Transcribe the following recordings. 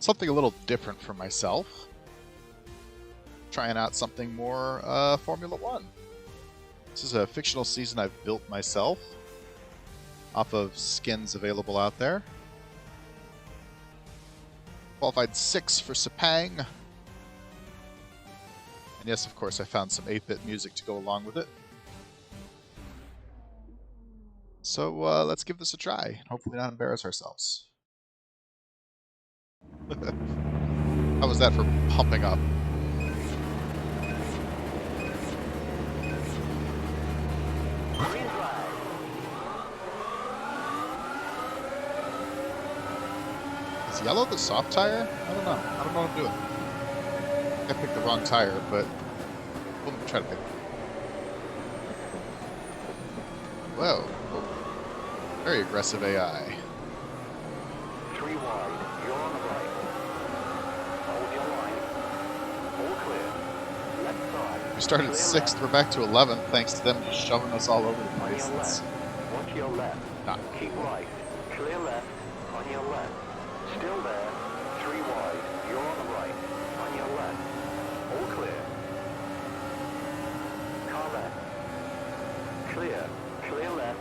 something a little different for myself. Trying out something more Formula One. This is a fictional season I've built myself off of skins available out there. Qualified 6 for Sepang. And yes, of course, I found some 8-bit music to go along with it. So let's give this a try. Hopefully not embarrass ourselves. How was that for pumping up? Is yellow the soft tire? I don't know. I don't know what I'm doing. I picked the wrong tire, but we'll try to pick it. Whoa. Very aggressive AI. 3 wide. You're on the right. Hold your line. All clear. Left side. We started 6th. We're back to 11th, thanks to them just shoving us all over the place. On your left. Watch your left. Keep right. Clear left. On your left. Still there. 3 wide. You're on the right. On your left. All clear. Car left. Clear. Clear left.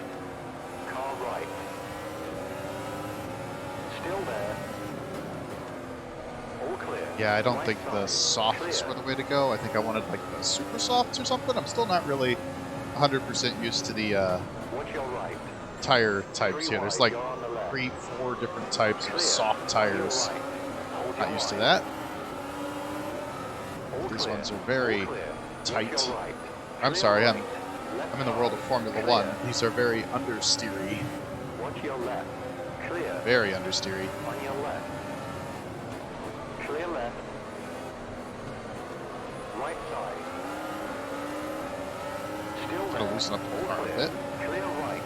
Car right. Still there. All clear. Yeah, I don't Right think the side. softs Clear. were the way to go. I think I wanted like the super softs or something. I'm still not really 100% used to the Watch your right. tire types here. There's like You're on the left. 3-4 different types of Clear. soft tires. On your right. Hold Not your used to line. that. All These clear. ones are very All clear. tight. Watch your right. I'm Clear sorry, right. I'm Left in the world of side. Formula Clear. 1. These are very understeery. Watch your left. Clear. Very understeery. On your left. Clear left. Right side. Still Gotta there. loosen up the All car a clear. bit. Clear right.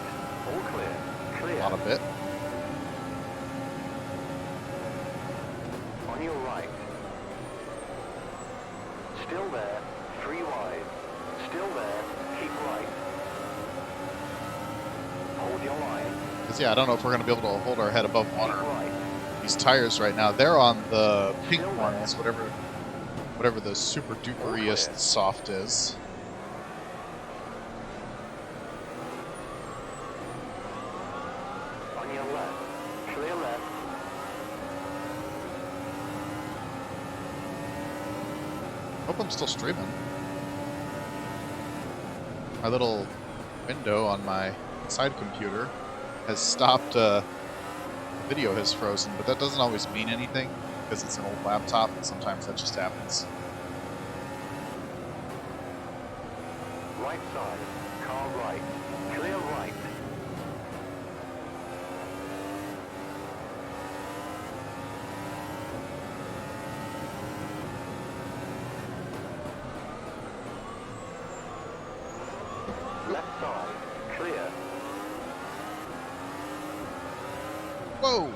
All clear. Clear. Not a bit. On your right. Still there. 3 wide. Still there. Keep right. Hold your line. Because yeah, I don't know if we're going to be able to hold our head above Keep water. right. These tires right now, they're on the pink Still ones, whatever the super duperiest clear. soft is. On your left. Clear left. Hope I'm still streaming. My little window on my side computer has stopped. Video has frozen, but that doesn't always mean anything because it's an old laptop. Sometimes that just happens. Right side. Car right. Clear right. Left side. Clear. Whoa!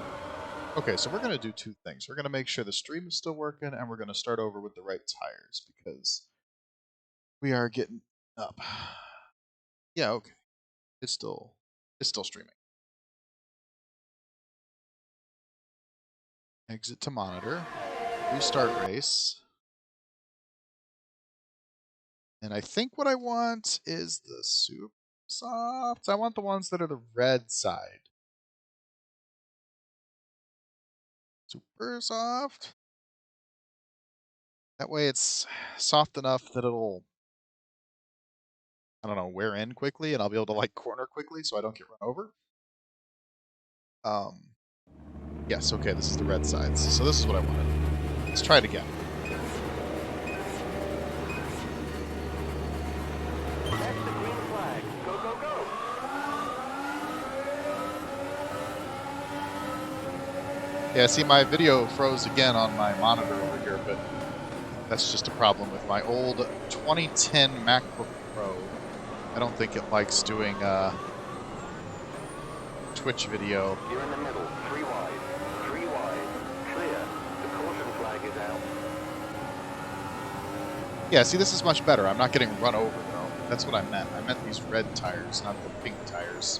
Okay, so we're going to do 2 things. We're going to make sure the stream is still working, and we're going to start over with the right tires because we are getting up. Yeah, okay. It's still streaming. Exit to monitor. Restart race. And I think what I want is the super softs. I want the ones that are the red side. Super soft. That way it's soft enough that it'll, I don't know, wear in quickly and I'll be able to like corner quickly so I don't get run over. Yes, okay, this is the red sides. So this is what I wanted. Let's try it again. That's the green flag. Go, go, go. Yeah, see, my video froze again on my monitor over here, but that's just a problem with my old 2010 MacBook Pro. I don't think it likes doing Twitch video. You're in the middle. 3 wide. 3 wide. Clear. The caution flag is out. Yeah, see, this is much better. I'm not getting run over, though. That's what I meant. I meant these red tires, not the pink tires.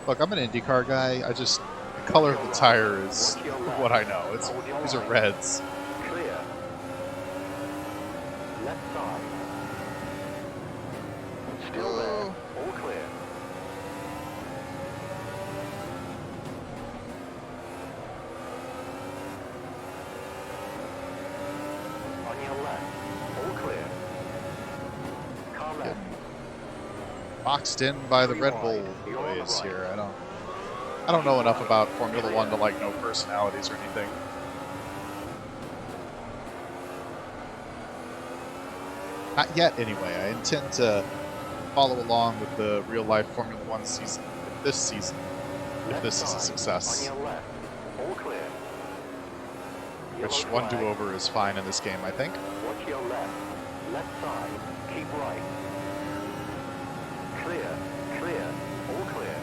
Look, I'm an IndyCar guy. I the color Watch of your the right. tire is Watch your left. what I know. Hold your These are line. reds. Clear. Left side. Still there. Oh. All clear. On your left. All clear. Car left. Boxed in by the 3 Red wide. Bull You're on the boys right. here. I don't know Keep enough right. about Formula Clear. One to like know personalities or anything. Not yet, anyway. I intend to follow along with the real life Formula One season this season, if Left this is a side. success. On your left. All clear. Which Yellow one flag. do-over is fine in this game, I think. Watch your left. Left side. Keep right. Clear. Clear. All clear.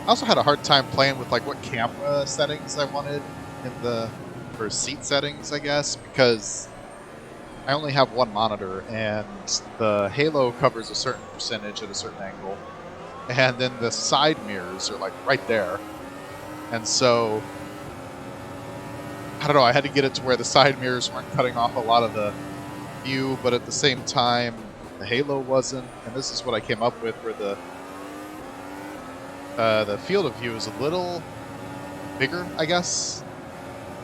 I also had a hard time playing with like what camera settings I wanted for seat settings, I guess, because I only have one monitor and the halo covers a certain percentage at a certain angle, and then the side mirrors are like right there, and so I don't know. I had to get it to where the side mirrors weren't cutting off a lot of the view, but at the same time the halo wasn't, and this is what I came up with, where the field of view is a little bigger, I guess,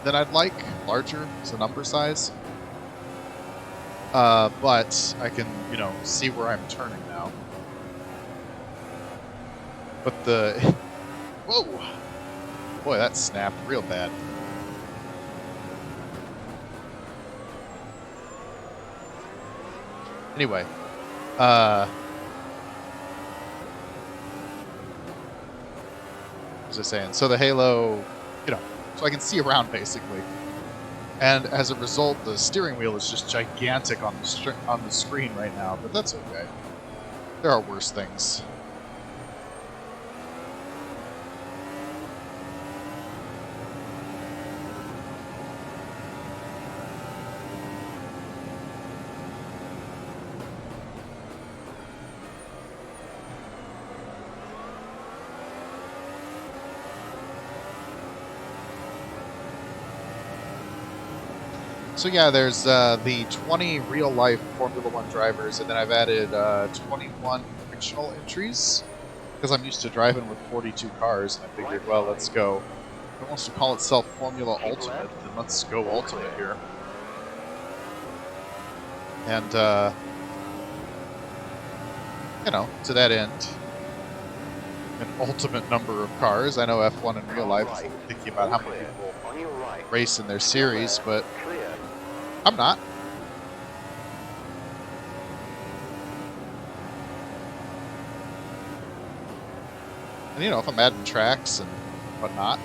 than I'd like. Larger as a number size. But I can, see where I'm turning now. But the... Whoa! Boy, that snapped real bad. Anyway, what was I saying? So the halo, so I can see around basically. And as a result, the steering wheel is just gigantic on the screen right now, but that's okay. There are worse things. So yeah, there's the 20 real-life Formula One drivers, and then I've added 21 fictional entries, because I'm used to driving with 42 cars, and I figured, well, let's go. If it wants to call itself Formula Ultimate, then let's go Ultimate here. And, to that end, an ultimate number of cars. I know F1 in real life is thinking about how many people race in their series, but I'm not. And if I'm adding tracks and whatnot,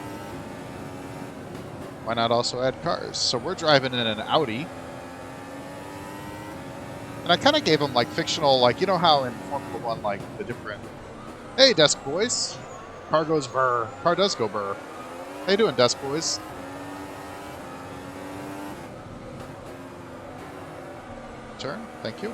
why not also add cars? So we're driving in an Audi. And I kind of gave them like fictional, like, how in Formula One, like the different, hey, desk boys. Car goes burr. Car does go burr. How you doing, desk boys? Turn. Thank you.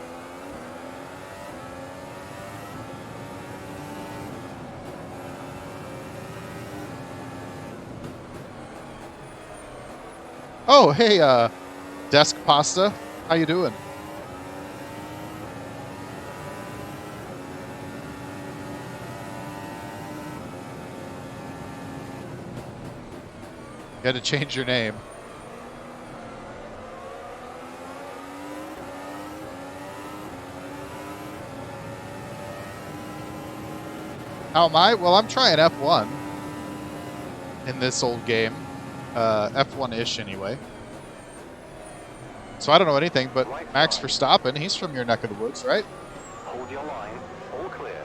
Oh, hey, desk pasta. How you doing? You had to change your name. How am I? Well, I'm trying F1 in this old game. F1-ish anyway. So I don't know anything, but Max Verstappen, he's from your neck of the woods, right? Hold your line. All clear.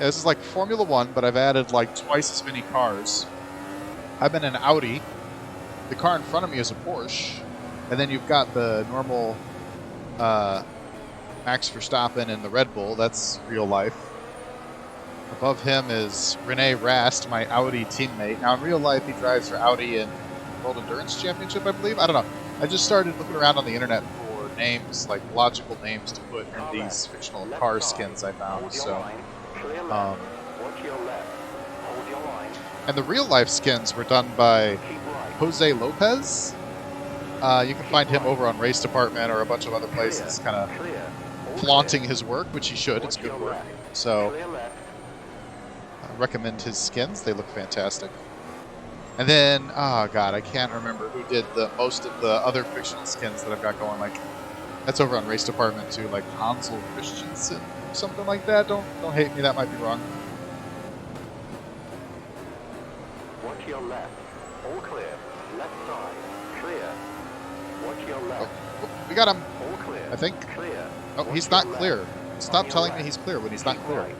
This is like Formula One, but I've added like twice as many cars. I'm in an Audi. The car in front of me is a Porsche. And then you've got the normal Max Verstappen in the Red Bull. That's real life. Above him is Rene Rast, my Audi teammate. Now, in real life, he drives for Audi in World Endurance Championship, I believe. I don't know. I just started looking around on the internet for names, like logical names to put in these fictional car skins I found. So, and the real life skins were done by Jose Lopez. You can find him over on Race Department or a bunch of other places, kind of flaunting his work, which he should. It's good work. So, I recommend his skins. They look fantastic. And then, oh god, I can't remember who did the most of the other fictional skins that I've got going. Like, that's over on Race Department too, like Hansel Christensen, something like that. Don't hate me, that might be wrong. Watch your left. All clear. Left side. Clear. Watch your left. Oh, we got him. All clear. I think. Clear. Oh, he's not clear. Stop telling me he's clear when he's not clear. Right.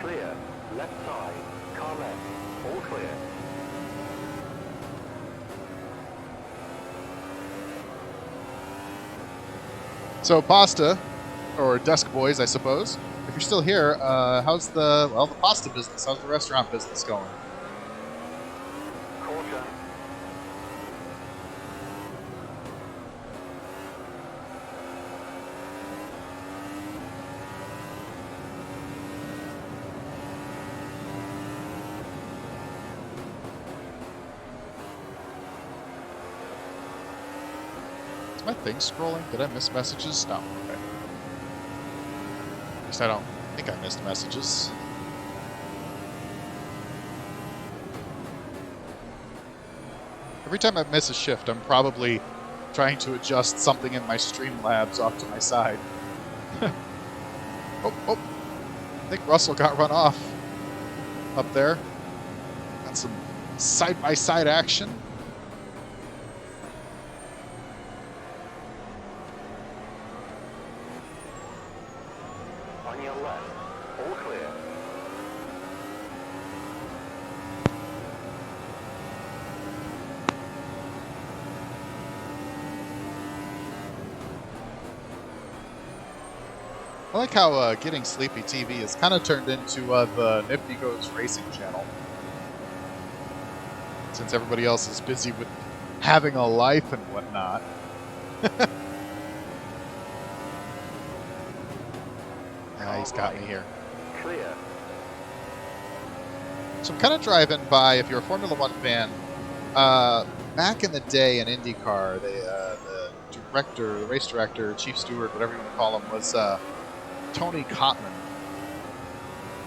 Clear. Left side. Car left. All clear. So, Pasta, or Desk Boys, I suppose. If you're still here, how's the pasta business? How's the restaurant business going? Caution. Is my thing scrolling? Did I miss messages? No. Okay. At least I don't think I missed messages. Every time I miss a shift, I'm probably trying to adjust something in my Streamlabs off to my side. Oh. I think Russell got run off up there. Got some side-by-side action. On your left. All clear. I like how Getting Sleepy TV has kind of turned into the Nifty Goes Racing channel. Since everybody else is busy with having a life and whatnot. He's got me here. Clear. So I'm kind of driving by, if you're a Formula One fan, back in the day in IndyCar, the director, the race director, chief steward, whatever you want to call him, was Tony Cotman.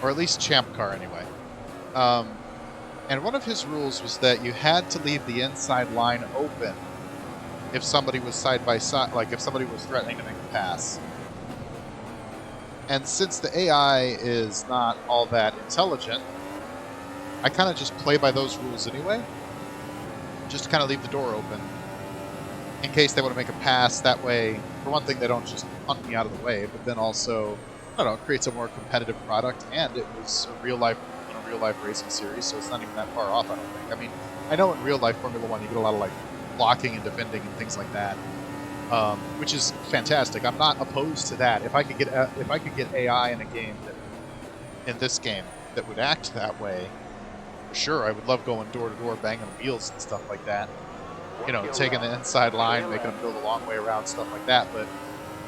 Or at least Champ Car, anyway. And one of his rules was that you had to leave the inside line open if somebody was side by side, like if somebody was threatening to make a pass. And since the AI is not all that intelligent, I kind of just play by those rules anyway. Just to kind of leave the door open in case they want to make a pass. That way, for one thing, they don't just hunt me out of the way, but then also, I don't know, it creates a more competitive product, and it was a real life racing series, so it's not even that far off, I don't think. I mean, I know in real life Formula One you get a lot of like blocking and defending and things like that. Which is fantastic. I'm not opposed to that. If I could get AI in a game in this game that would act that way, for sure, I would love going door to door, banging wheels and stuff like that. You know, taking the inside line, making them go the long way around, stuff like that. But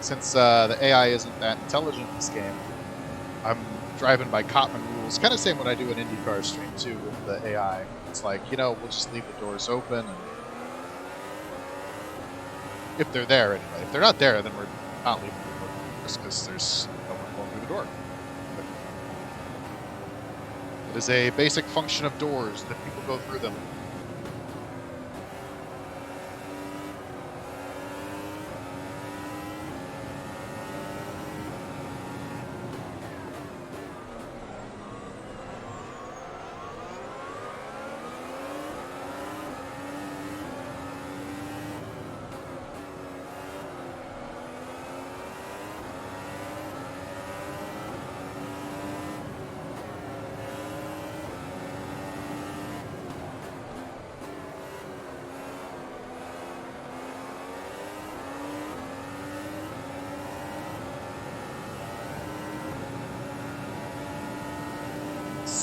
since the AI isn't that intelligent in this game, I'm driving by Cotman rules. Kind of same what I do in IndyCar stream too with the AI. It's like, you know, we'll just leave the doors open and. If they're there, anyway. If they're not there, then we're not leaving the door just because there's no one going through the door. But it is a basic function of doors that people go through them.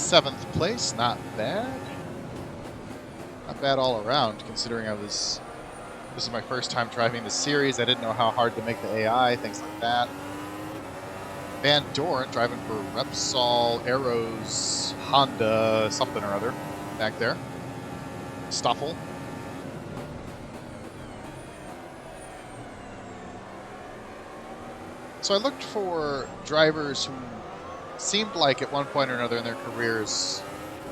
7th place, not bad. Not bad all around, considering this is my first time driving the series. I didn't know how hard to make the AI, things like that. Van Doren driving for Repsol, Arrows, Honda, something or other, back there. Stoffel. So I looked for drivers who seemed like at one point or another in their careers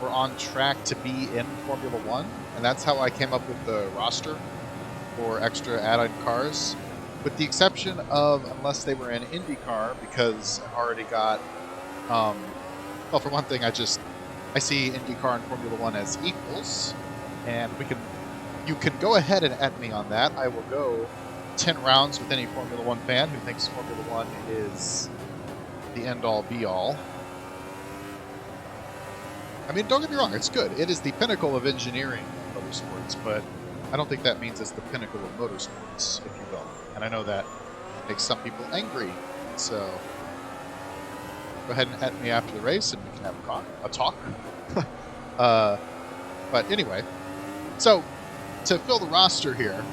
were on track to be in Formula One, and that's how I came up with the roster for extra add-on cars, with the exception of unless they were in IndyCar, because I've already got, well, for one thing, I see IndyCar and Formula One as equals, and you can go ahead and at me on that. I will go 10 rounds with any Formula One fan who thinks Formula One is the end-all, be-all. I mean, don't get me wrong, it's good. It is the pinnacle of engineering in motorsports, but I don't think that means it's the pinnacle of motorsports, if you will. And I know that makes some people angry, so go ahead and at me after the race and we can have a talk. But anyway, so to fill the roster here,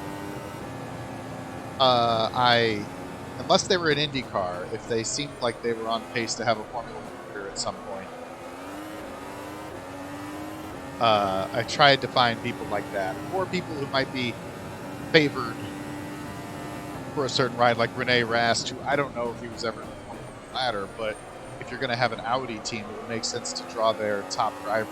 unless they were in IndyCar, if they seemed like they were on pace to have a Formula One career at some point, I tried to find people like that, or people who might be favored for a certain ride, like Rene Rast, who I don't know if he was ever in the Formula One ladder, but if you're going to have an Audi team, it would make sense to draw their top driver.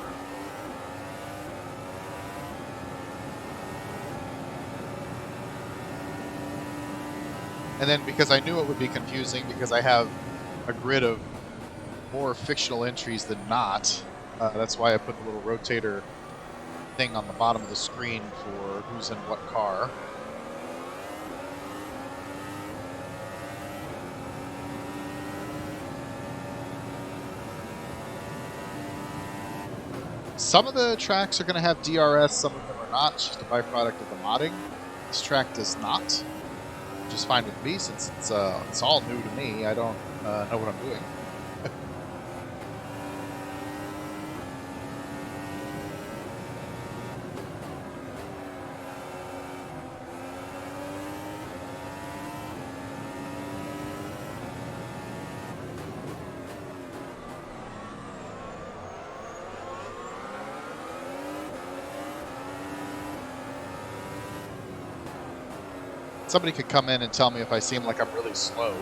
And then because I knew it would be confusing, because I have a grid of more fictional entries than not, that's why I put the little rotator thing on the bottom of the screen for who's in what car. Some of the tracks are going to have DRS, some of them are not. It's just a byproduct of the modding. This track does not, which is fine with me since it's all new to me. I don't know what I'm doing. Somebody could come in and tell me if I seem like I'm really slow.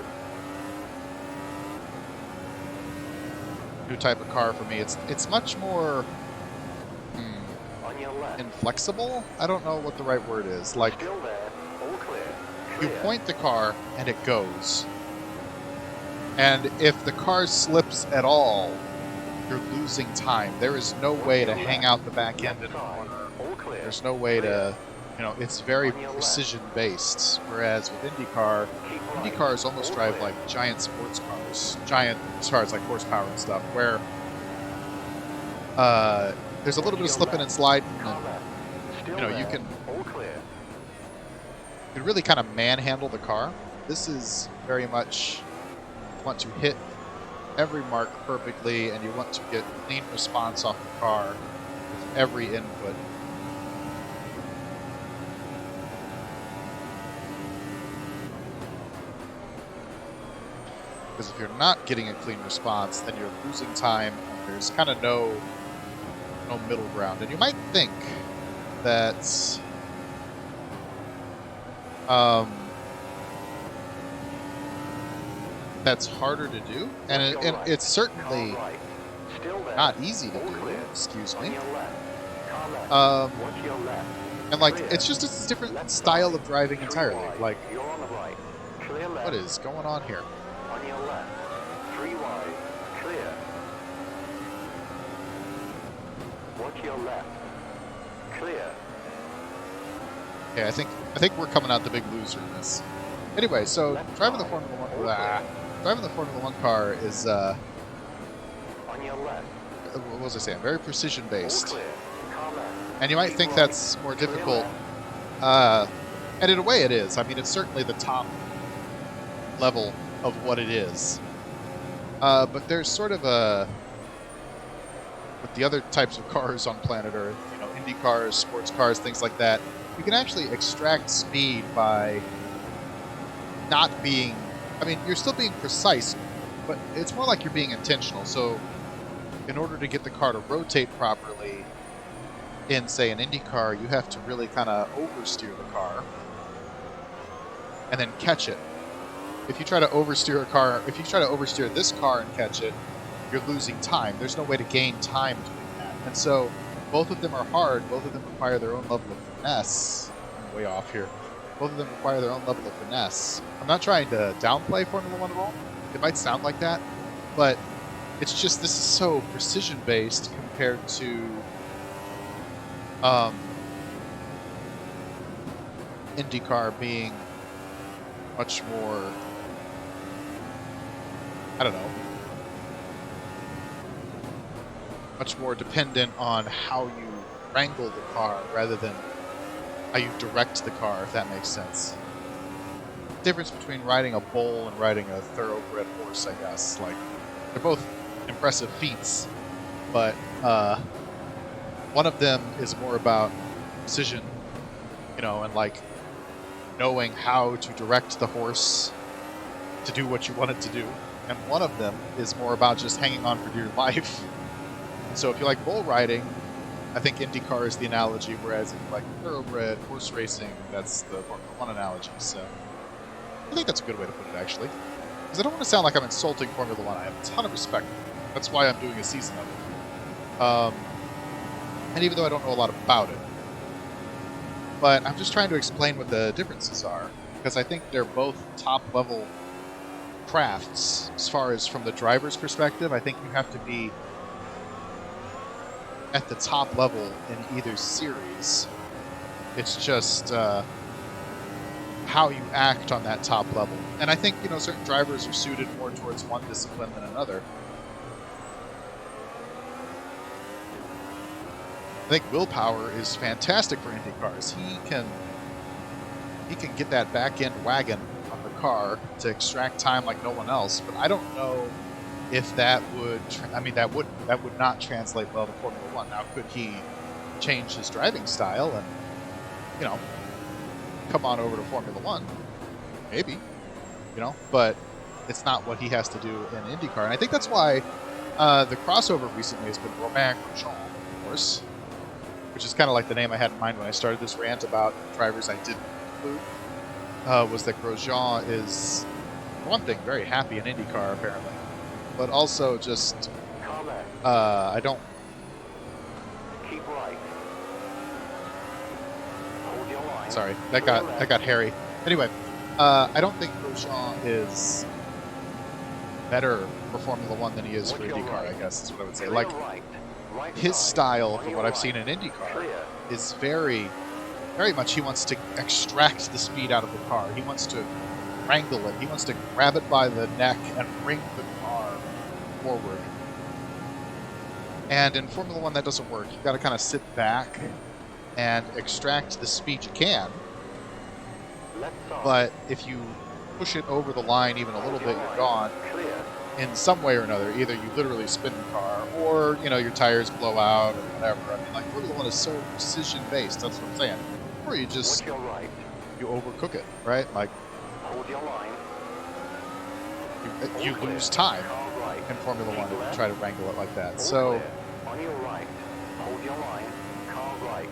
New type of car for me. It's much more inflexible. I don't know what the right word is. Like, you point the car and it goes. And if the car slips at all, you're losing time. There is no way to hang out the back end in a corner. There's no way to... You know, it's very precision-based, whereas with IndyCars almost drive like giant sports cars. Giant as far as like horsepower and stuff, where there's a little bit of slipping and sliding, and, you know, you can really kind of manhandle the car. This is very much, you want to hit every mark perfectly, and you want to get clean response off the car with every input. Because if you're not getting a clean response, then you're losing time, and there's kind of no middle ground. And you might think that that's harder to do, and it's certainly not easy to do. Excuse me. And like, it's just a different style of driving entirely. Like, what is going on here? On your left, 3 wide, clear. Watch your left, clear. Okay, I think we're coming out the big loser in this. Anyway, so driving the Formula One car is on your left. What was I saying? Very precision based. And you might think that's more difficult. And in a way it is. I mean, it's certainly the top level of what it is. But there's sort of with the other types of cars on planet Earth, you know, Indy cars, sports cars, things like that, you can actually extract speed by not being, I mean, you're still being precise, but it's more like you're being intentional. So in order to get the car to rotate properly in, say, an Indy car, you have to really kind of oversteer the car and then catch it. If you try to oversteer a car, if you try to oversteer this car and catch it, you're losing time. There's no way to gain time doing that. And so both of them are hard. Both of them require their own level of finesse. I'm way off here. Both of them require their own level of finesse. I'm not trying to downplay Formula One at all. It might sound like that, but it's just this is so precision based compared to IndyCar being much more, I don't know, much more dependent on how you wrangle the car rather than how you direct the car, if that makes sense. The difference between riding a bull and riding a thoroughbred horse, I guess. Like, they're both impressive feats, but one of them is more about precision, you know, and like knowing how to direct the horse to do what you want it to do. And one of them is more about just hanging on for dear life. So if you like bull riding, I think IndyCar is the analogy, whereas if you like thoroughbred horse racing, that's the Formula One analogy. So I think that's a good way to put it, actually. Because I don't want to sound like I'm insulting Formula One. I have a ton of respect for it. That's why I'm doing a season of it. And even though I don't know a lot about it, but I'm just trying to explain what the differences are, because I think they're both top-level crafts as far as from the driver's perspective. I think you have to be at the top level in either series. It's just how you act on that top level. And I think, you know, certain drivers are suited more towards one discipline than another. I think willpower is fantastic for Indy cars. He can get that back end wagon on the car to extract time like no one else. But I don't know if that would. That would not translate well to Formula One. Now, could he change his driving style and, you know, come on over to Formula One? Maybe, you know, but it's not what he has to do in IndyCar. And I think that's why the crossover recently has been Romain Grosjean, of course, which is kind of like the name I had in mind when I started this rant about drivers I didn't include, was that Grosjean is, for one thing, very happy in IndyCar, apparently, but also just, I don't... Keep right. Hold your line. Sorry, that got hairy. Anyway, I don't think Grosjean is better for Formula One than he is for IndyCar, I guess is what I would say. Like, his style, from what I've seen in IndyCar, is very, very much he wants to extract the speed out of the car. He wants to wrangle it. He wants to grab it by the neck and bring the car forward. And in Formula One, that doesn't work. You've got to kind of sit back and extract the speed you can. But if you push it over the line even a little bit, you're gone. In some way or another, either you literally spin the car, or, you know, your tires blow out, or whatever. I mean, like, Formula One is so precision-based, that's what I'm saying. Or you just, you overcook it, right? Like, you lose time in Formula One if you try to wrangle it like that. So, on your right, hold your line, car right,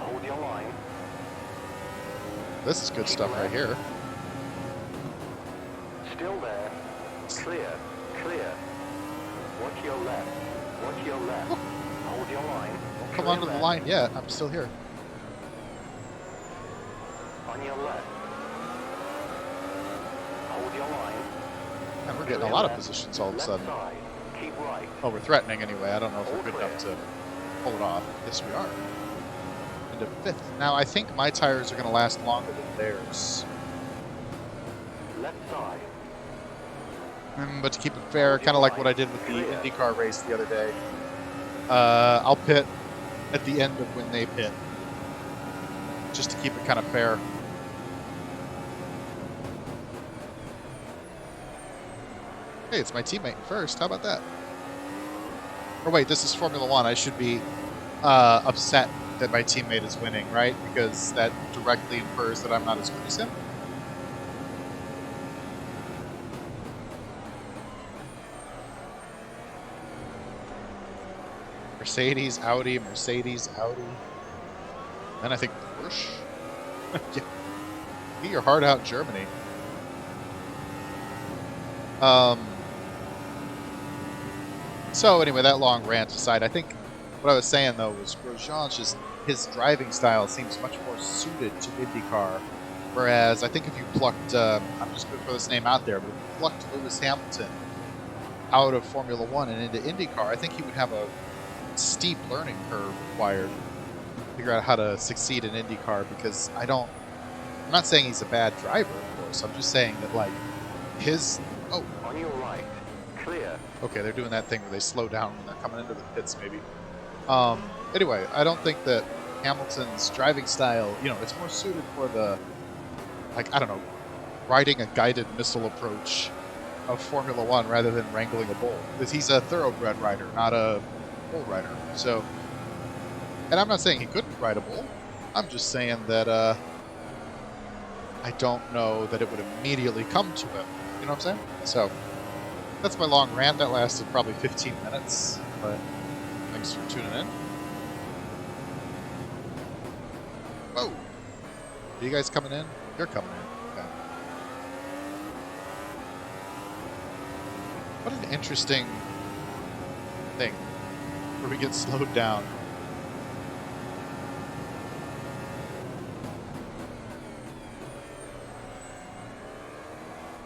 hold your line. This is good stuff right here. Still there, clear. Clear. Watch your left. Watch your left. Hold your line. Don't come onto the line yet. I'm still here. On your left. Hold your line. And we're getting a lot of positions all of a sudden. Keep right. Oh, we're threatening anyway. I don't know if we're good enough to pull it off. Yes, we are. Into fifth. Now, I think my tires are going to last longer than theirs. Left side. But to keep it fair, kind of like what I did with the IndyCar race the other day, I'll pit at the end of when they pit, just to keep it kind of fair. Hey, it's my teammate first. How about that? Or wait, this is Formula One. I should be upset that my teammate is winning, right? Because that directly infers that I'm not as good as him. Mercedes, Audi, Mercedes, Audi. Then I think Porsche. Yeah. Get your heart out, Germany. So anyway, that long rant aside, I think what I was saying though was Grosjean's his driving style seems much more suited to IndyCar. Whereas I think if you plucked, I'm just going to throw this name out there, but if you plucked Lewis Hamilton out of Formula One and into IndyCar, I think he would have a steep learning curve required to figure out how to succeed in IndyCar. Because I'm not saying he's a bad driver, of course. I'm just saying that like his On your right, clear. Okay, they're doing that thing where they slow down when they're coming into the pits, maybe. Anyway, I don't think that Hamilton's driving style, it's more suited for the, like, I don't know, riding a guided missile approach of Formula One rather than wrangling a bull. Because he's a thoroughbred rider, not a bull rider. So, and I'm not saying he couldn't ride a bull. I'm just saying that I don't know that it would immediately come to him. You know what I'm saying? So, that's my long rant. That lasted probably 15 minutes, but thanks for tuning in. Whoa! Are you guys coming in? You're coming in. Okay. What an interesting thing where we get slowed down.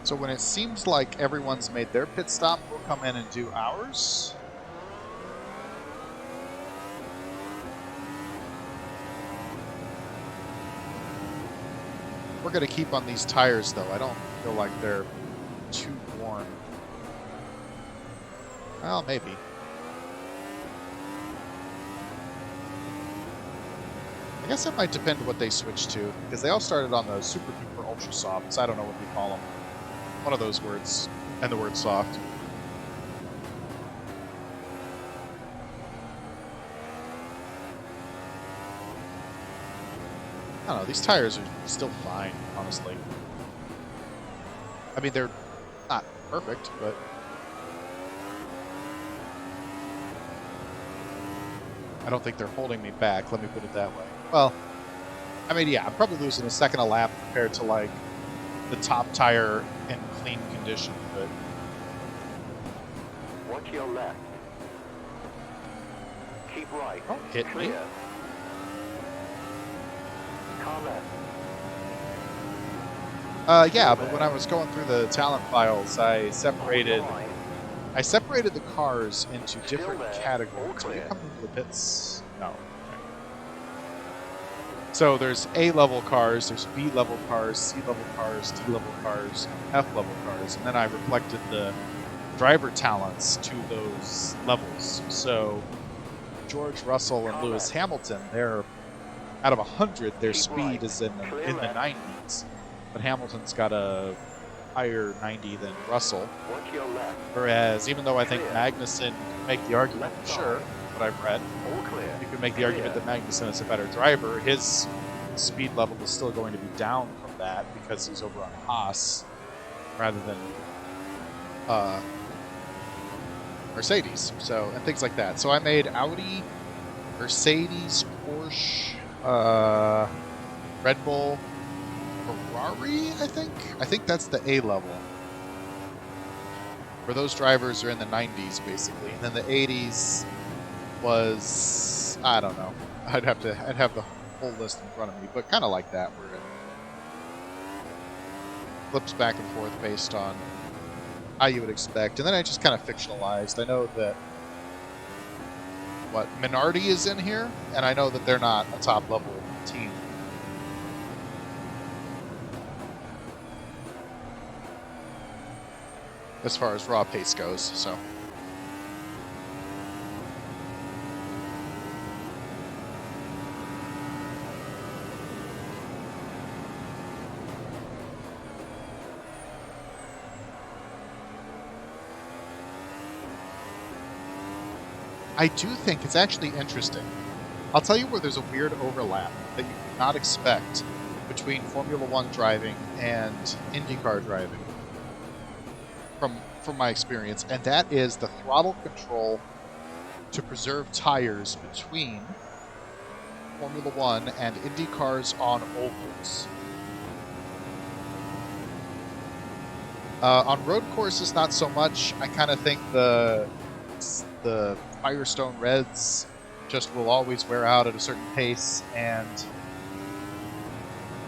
So when it seems like everyone's made their pit stop, we'll come in and do ours. We're going to keep on these tires, though. I don't feel like they're too worn. Well, maybe. I guess it might depend on what they switch to, because they all started on the super duper ultra softs. I don't know what we call them. One of those words, and the word soft. I don't know, these tires are still fine, honestly. I mean, they're not perfect, but I don't think they're holding me back, let me put it that way. Well, I mean, yeah, I'm probably losing a second a lap compared to, like, the top tire in clean condition, but Watch your left. Keep right. don't hit me. Clear. Car left. Yeah, but when I was going through the talent files, I separated the cars into different categories. Will you come into the pits? No. Okay. So there's A-level cars, there's B-level cars, C-level cars, D-level cars, F-level cars, and then I reflected the driver talents to those levels. So George Russell and Lewis Hamilton, they're out of 100, their speed is in the 90s, but Hamilton's got a higher 90 than Russell. Whereas, even though I think Magnussen can make the argument, sure, what I've read, you can make the argument that Magnussen is a better driver, his speed level is still going to be down from that because he's over on Haas rather than Mercedes, so, and things like that. So I made Audi, Mercedes, Porsche, Red Bull, Ferrari, I think? I think that's the A level. Where those drivers are in the 90s, basically. And then the 80s was, I don't know. I'd have the whole list in front of me, but kind of like that, where it flips back and forth based on how you would expect. And then I just kind of fictionalized. I know that Minardi is in here, and I know that they're not a top level team. As far as raw pace goes, so. I do think it's actually interesting. I'll tell you where there's a weird overlap that you would not expect between Formula One driving and IndyCar driving from my experience, and that is the throttle control to preserve tires between Formula One and Indy cars on ovals. On road courses, not so much. I kind of think the Firestone Reds just will always wear out at a certain pace, and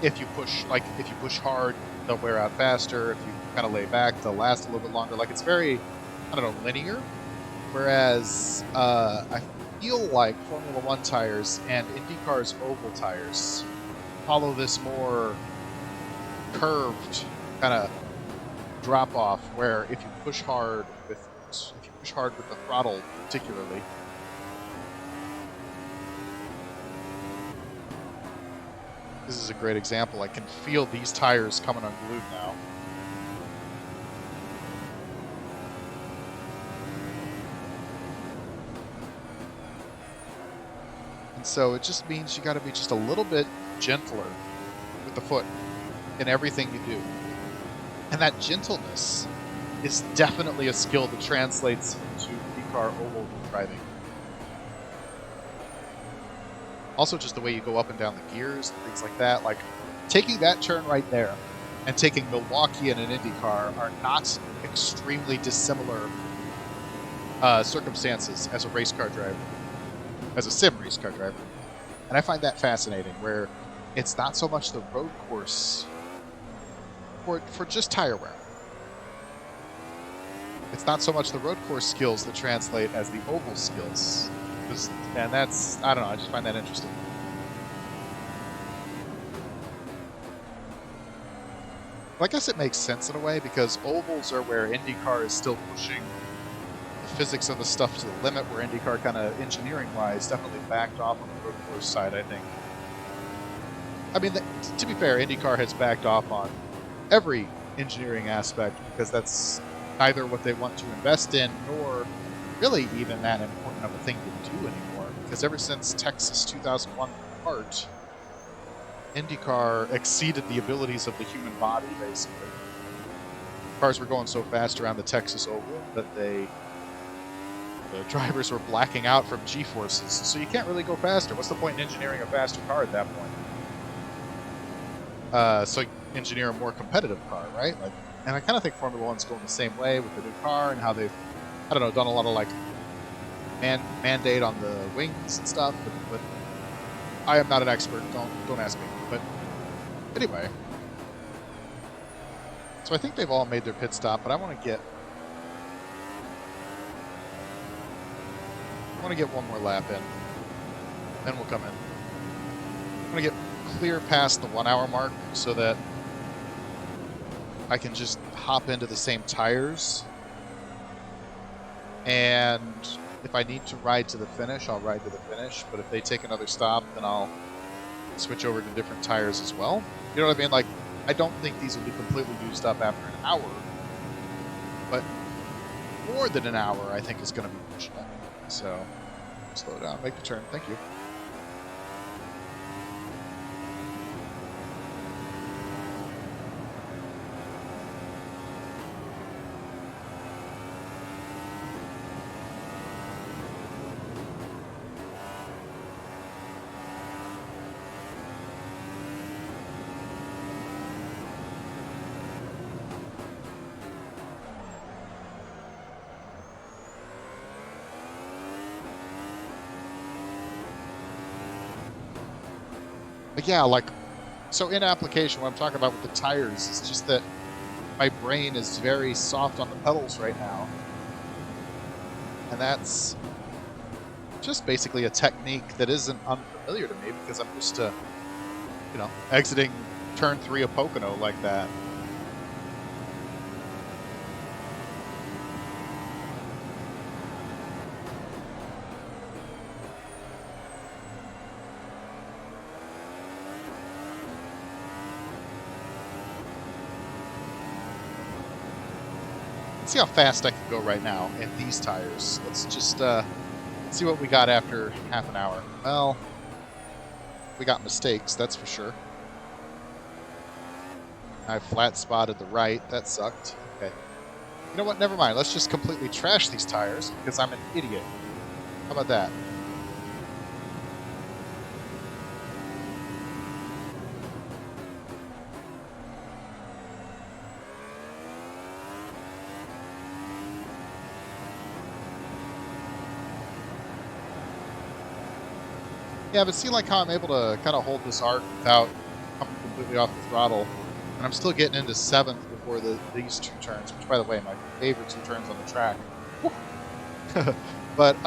if you push hard, they'll wear out faster. If you kind of lay back, they'll last a little bit longer. Like, it's very, I don't know, linear. Whereas I feel like Formula One tires and IndyCar's oval tires follow this more curved kind of drop off, where if you push hard with the throttle particularly, this is a great example. I can feel these tires coming unglued now. And so it just means you got to be just a little bit gentler with the foot in everything you do. And that gentleness is definitely a skill that translates into IndyCar oval driving. Also, just the way you go up and down the gears and things like that. Like, taking that turn right there and taking Milwaukee in an IndyCar are not extremely dissimilar circumstances as a race car driver, as a sim race car driver. And I find that fascinating, where it's not so much the road course for just tire wear. It's not so much the road course skills that translate as the oval skills. And that's, I don't know, I just find that interesting. Well, I guess it makes sense in a way, because ovals are where IndyCar is still pushing the physics of the stuff to the limit, where IndyCar kind of engineering-wise definitely backed off on the road course side, I think. I mean, to be fair, IndyCar has backed off on every engineering aspect, because that's neither what they want to invest in, nor really even that important of a thing to do anymore. Because ever since Texas 2001 part, IndyCar exceeded the abilities of the human body, basically. Cars were going so fast around the Texas Oval that the drivers were blacking out from G-forces. So you can't really go faster. What's the point in engineering a faster car at that point? So engineer a more competitive car, right? Like, and I kind of think Formula One's going the same way with the new car, and how they've, I don't know, done a lot of like mandate on the wings and stuff. But I am not an expert. Don't ask me. But anyway, so I think they've all made their pit stop, but I want to get one more lap in, then we'll come in. I want to get clear past the 1 hour mark so that I can just hop into the same tires, and if I need to ride to the finish, I'll ride to the finish. But if they take another stop, then I'll switch over to different tires as well. You know what I mean? Like, I don't think these will be completely used up after an hour, but more than an hour I think is going to be pushing it. So slow down, make the turn. Thank you. But yeah, like, so in application, what I'm talking about with the tires is just that my brain is very soft on the pedals right now. And that's just basically a technique that isn't unfamiliar to me, because I'm used to, you know, exiting turn 3 of Pocono like that. See how fast I can go right now in these tires. Let's Let's see what we got after half an hour. Well, we got mistakes, that's for sure. I flat spotted the right. That sucked. Okay. You know what? Never mind. Let's just completely trash these tires because I'm an idiot. How about that? Yeah, but see like how I'm able to kind of hold this arc without coming completely off the throttle. And I'm still getting into 7th before these 2 turns, which, by the way, my favorite 2 turns on the track. But,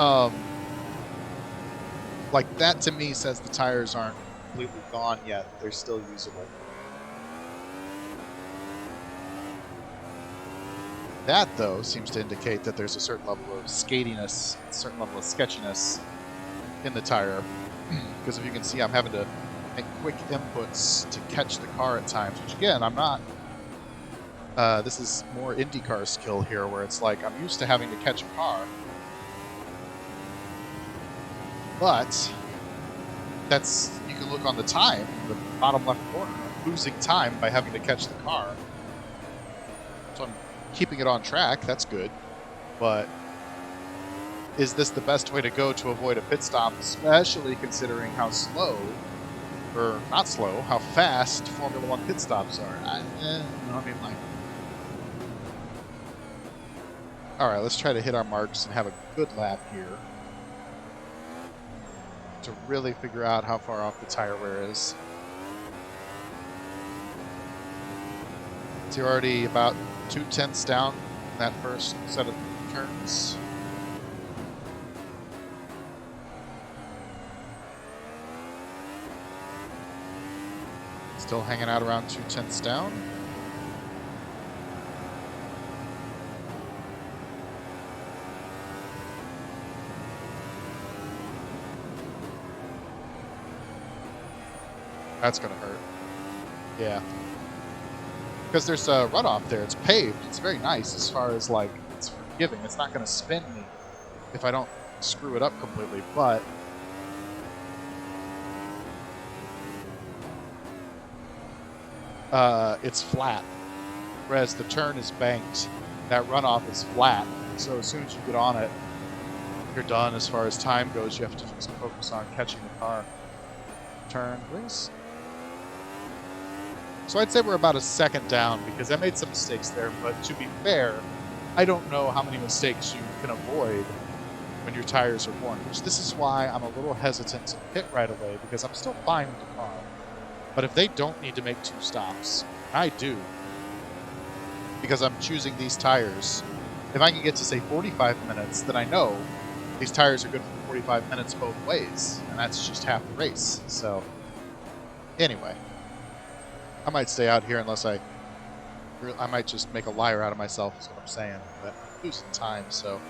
like, that to me says the tires aren't completely gone yet. They're still usable. That, though, seems to indicate that there's a certain level of skatiness, a certain level of sketchiness in the tire. Because if you can see, I'm having to make quick inputs to catch the car at times, which, again, I'm not. This is more IndyCar skill here, where it's like I'm used to having to catch a car. But that's, you can look on the time, the bottom left corner, I'm losing time by having to catch the car. So I'm keeping it on track, that's good. But is this the best way to go to avoid a pit stop, especially considering how slow, or not slow, how fast Formula One pit stops are? I mean, like... Alright, let's try to hit our marks and have a good lap here to really figure out how far off the tire wear is. So you're already about 2/10 down in that first set of turns. Still hanging out around 2/10 down. That's gonna hurt. Yeah. Because there's a runoff there. It's paved. It's very nice as far as, like, it's forgiving. It's not gonna spin me if I don't screw it up completely, but it's flat. Whereas the turn is banked. That runoff is flat. So as soon as you get on it, you're done as far as time goes. You have to just focus on catching the car. Turn, please. So I'd say we're about a second down because I made some mistakes there, but to be fair, I don't know how many mistakes you can avoid when your tires are worn, which this is why I'm a little hesitant to pit right away because I'm still fine with the car. But if they don't need to make 2 stops, I do, because I'm choosing these tires. If I can get to, say, 45 minutes, then I know these tires are good for 45 minutes both ways, and that's just half the race. So, anyway, I might stay out here unless I might just make a liar out of myself, is what I'm saying. But I'm losing time, so.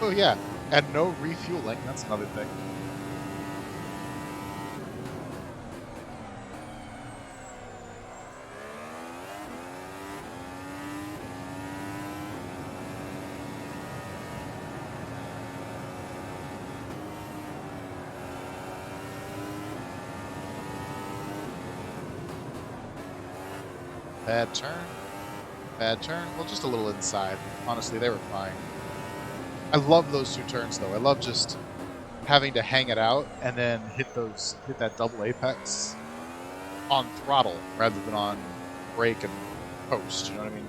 Oh, yeah, and no refueling, that's another thing. Bad turn. Bad turn. Well, just a little inside. Honestly, they were fine. I love those 2 turns, though. I love just having to hang it out and then hit that double apex on throttle rather than on brake and post. You know what I mean?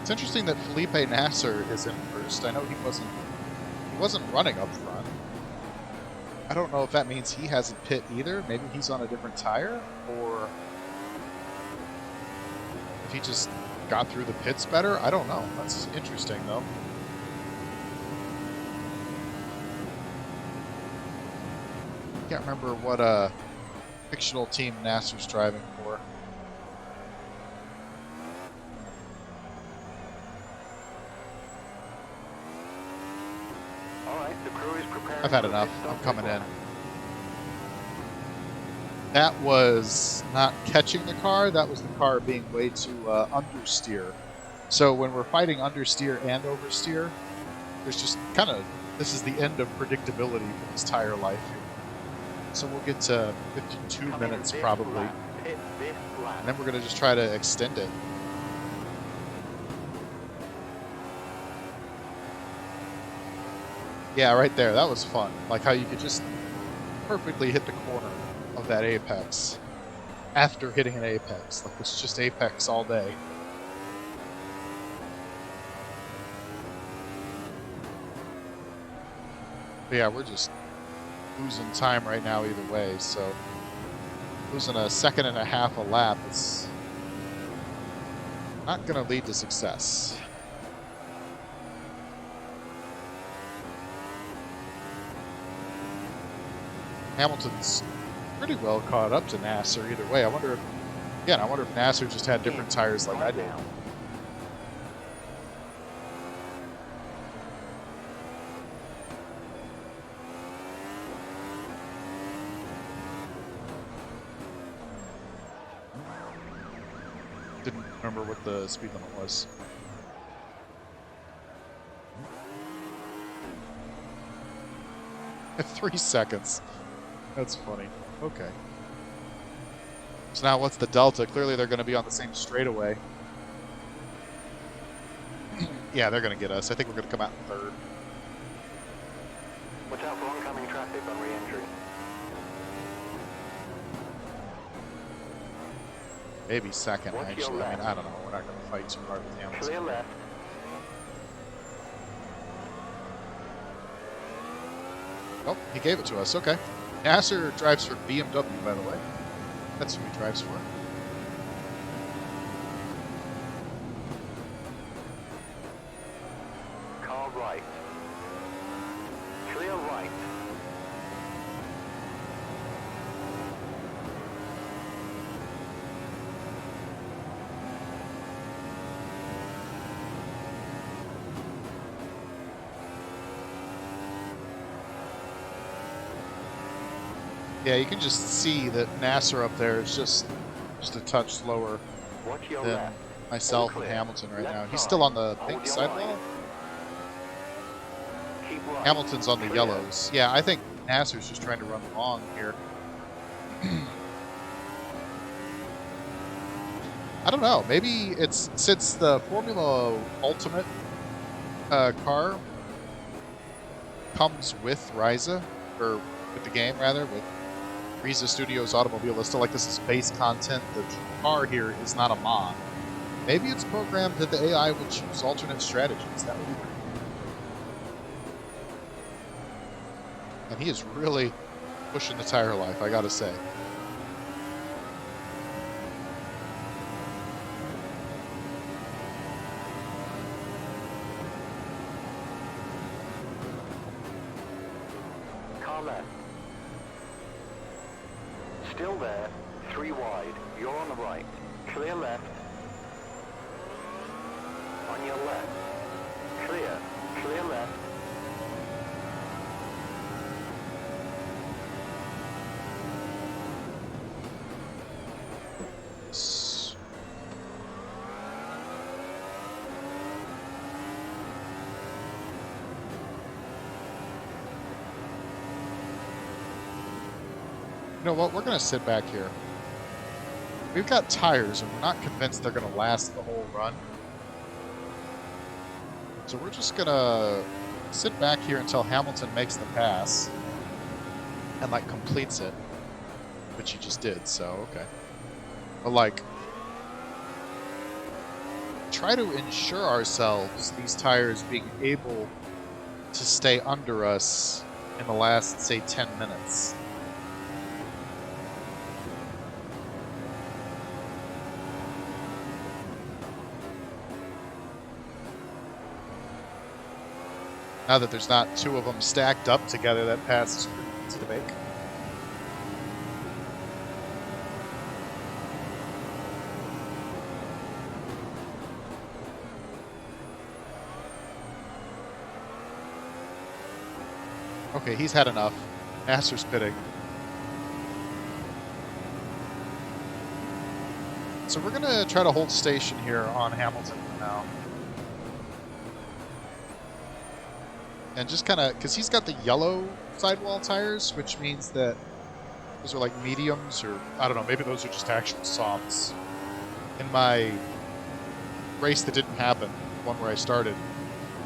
It's interesting that Felipe Nasser is in first. I know he wasn't running up front. I don't know if that means he hasn't pit either. Maybe he's on a different tire, or if he just got through the pits better. I don't know. That's interesting, though. Can't remember what fictional team Nasser's driving for. The crew is preparing I've had for enough. pit I'm stop coming in. requirement. That was not catching the car. That was the car being way too understeer. So when we're fighting understeer and oversteer, there's just kind of, this is the end of predictability for this tire life here. So we'll get to 52 Come in minutes this probably, lap. Pit this lap. and then we're going to just try to extend it. Yeah, right there. That was fun. Like how you could just perfectly hit the corner of that apex after hitting an apex. Like it's just apex all day. But yeah, we're just losing time right now either way. So losing a second and a half a lap is not going to lead to success. Hamilton's pretty well caught up to Nasser either way. I wonder if Nasser just had different tires like I did. Didn't remember what the speed limit was. At 3 seconds. That's funny. Okay. So now what's the delta? Clearly they're going to be on the same straightaway. Yeah, they're going to get us. I think we're going to come out in third. Watch out for oncoming traffic on re-entry. Maybe second, Watch your actually. I mean, left. I don't know. We're not going to fight too hard with Hamilton. Clear left. Oh, he gave it to us. Okay. Nasser drives for BMW, by the way. That's who he drives for. Car right. Clear right. Yeah, you can just see that Nasser up there is just a touch slower Watch your than left. myself All and clear. Hamilton right Left now. He's side. still on the Hold pink your sidewall. line. Keep right. Hamilton's on the Clear. yellows. Yeah, I think Nasser's just trying to run long here. I don't know. Maybe it's since the Formula Ultimate car comes with Ryza, or with the game rather, with Riza Studios Automobilista. Like this is base content. The car here is not a mod. Maybe it's programmed that the AI would choose alternate strategies. That would be pretty cool. And he is really pushing the tire life, I gotta say. Car left. Still there. 3 wide. You're on the right. Clear left. On your left. Clear. Clear left. You know what? We're going to sit back here. We've got tires, and we're not convinced they're going to last the whole run. So we're just going to sit back here until Hamilton makes the pass and, like, completes it, which he just did, so, okay. But, like, try to ensure ourselves these tires being able to stay under us in the last, say, 10 minutes. Now that there's not two of them stacked up together, that pass is pretty easy to make. Okay, he's had enough. Master's pitting. So we're going to try to hold station here on Hamilton for now. And just kind of, because he's got the yellow sidewall tires, which means that those are like mediums, or I don't know, maybe those are just actual softs. In my race that didn't happen, one where I started,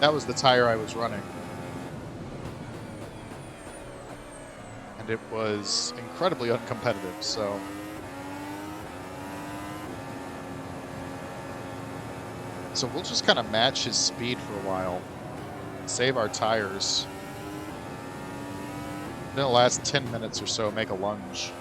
that was the tire I was running. And it was incredibly uncompetitive, so... So we'll just kind of match his speed for a while, save our tires. Then the last 10 minutes or so, make a lunge.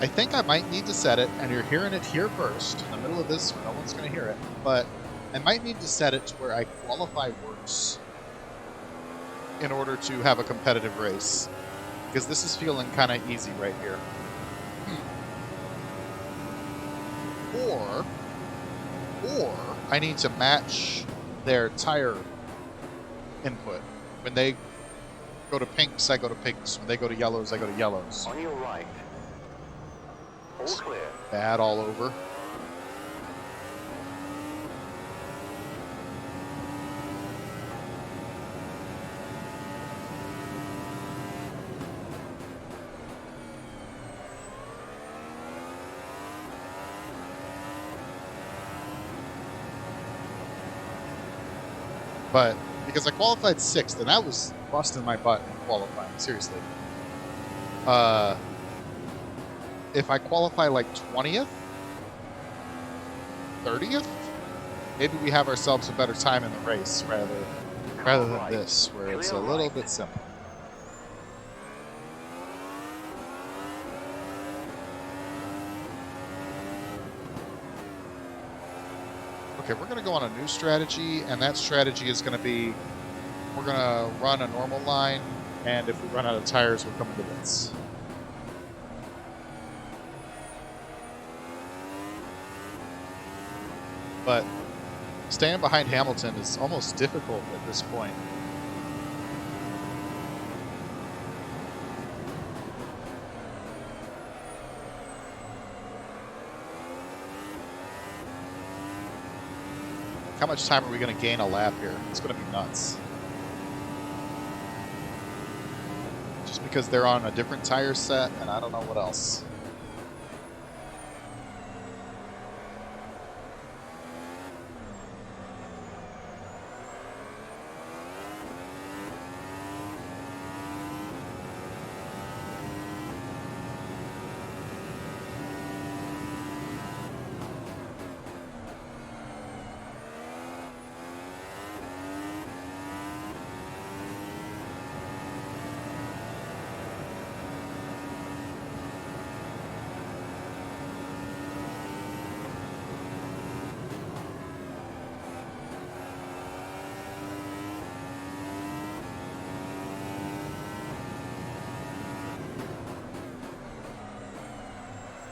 I think I might need to set it, and you're hearing it here first, in the middle of this, where no one's going to hear it, but I might need to set it to where I qualify worse in order to have a competitive race, because this is feeling kind of easy right here. Or I need to match their tire input. When they go to pinks, I go to pinks. When they go to yellows, I go to yellows. On your right. All clear. Bad all over. But because I qualified 6th, and that was busting my butt in qualifying, seriously. If I qualify like 20th, 30th, maybe we have ourselves a better time in the race rather than this, where it's a little bit simple. Okay, we're going to go on a new strategy, and that strategy is going to be, we're going to run a normal line, and if we run out of tires, we'll come into this. But staying behind Hamilton is almost difficult at this point. How much time are we going to gain a lap here? It's going to be nuts. Just because they're on a different tire set, and I don't know what else.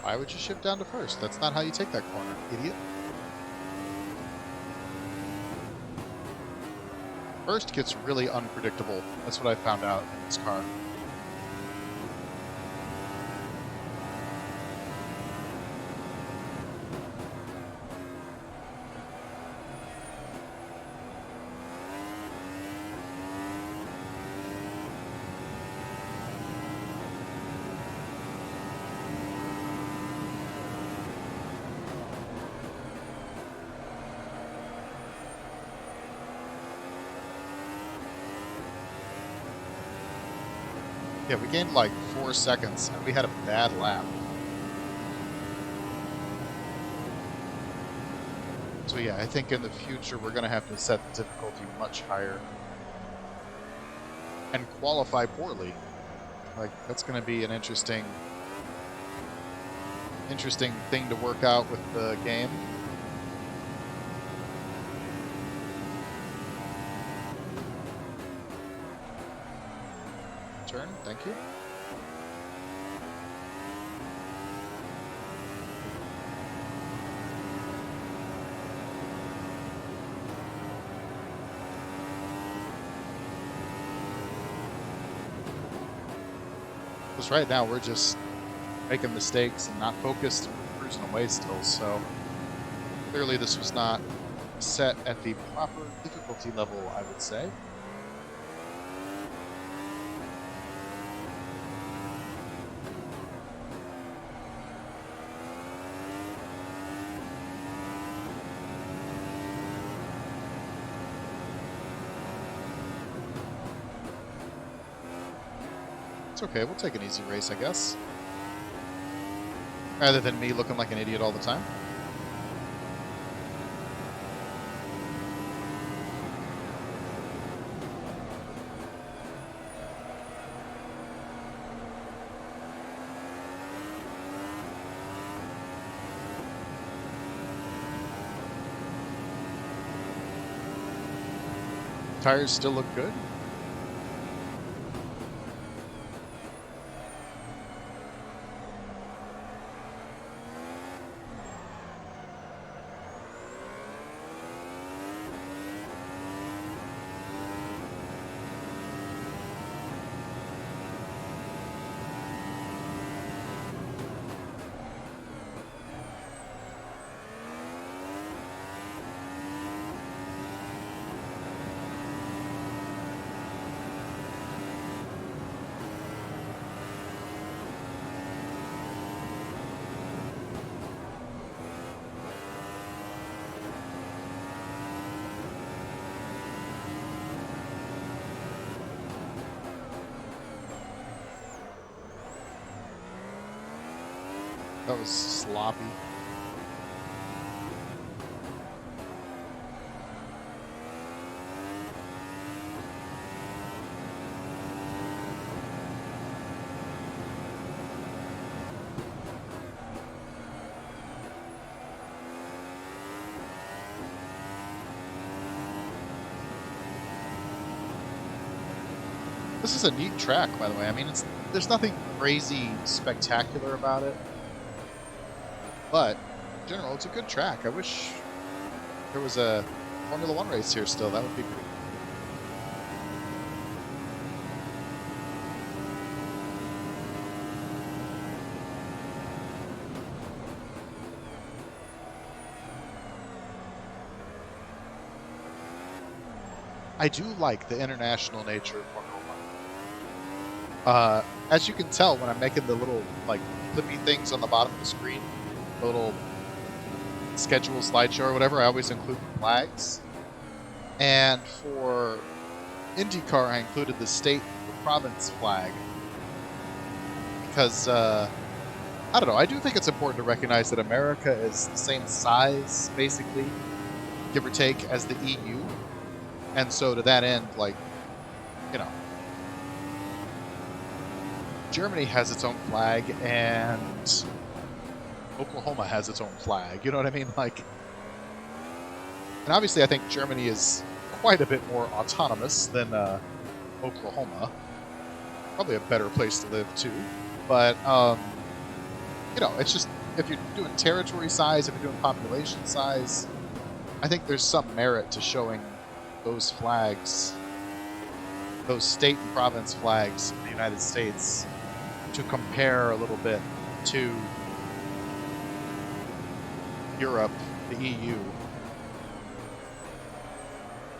Why would you shift down to first? That's not how you take that corner, idiot. First gets really unpredictable. That's what I found out in this car. Yeah, we gained like 4 seconds, and we had a bad lap. So yeah, I think in the future we're going to have to set the difficulty much higher and qualify poorly. Like, that's going to be an interesting thing to work out with the game. Turn, thank you. Because right now we're just making mistakes and not focused, and we're cruising away still, so clearly this was not set at the proper difficulty level, I would say. It's okay, we'll take an easy race, I guess. Rather than me looking like an idiot all the time. Tires still look good. That was sloppy. This is a neat track, by the way. I mean, there's nothing crazy spectacular about it, but in general, it's a good track. I wish there was a Formula One race here still. That would be cool. I do like the international nature of Formula One. As you can tell when I'm making the little like flippy things on the bottom of the screen, the little schedule slideshow or whatever, I always include the flags. And for IndyCar, I included the state, the province flag because I don't know. I do think it's important to recognize that America is the same size, basically, give or take, as the EU. And so to that end, like, you know, Germany has its own flag and Oklahoma has its own flag. You know what I mean? Like, and obviously I think Germany is quite a bit more autonomous than Oklahoma. Probably a better place to live too. But, you know, it's just, if you're doing territory size, if you're doing population size, I think there's some merit to showing those flags, those state and province flags in the United States, to compare a little bit to Europe, the EU.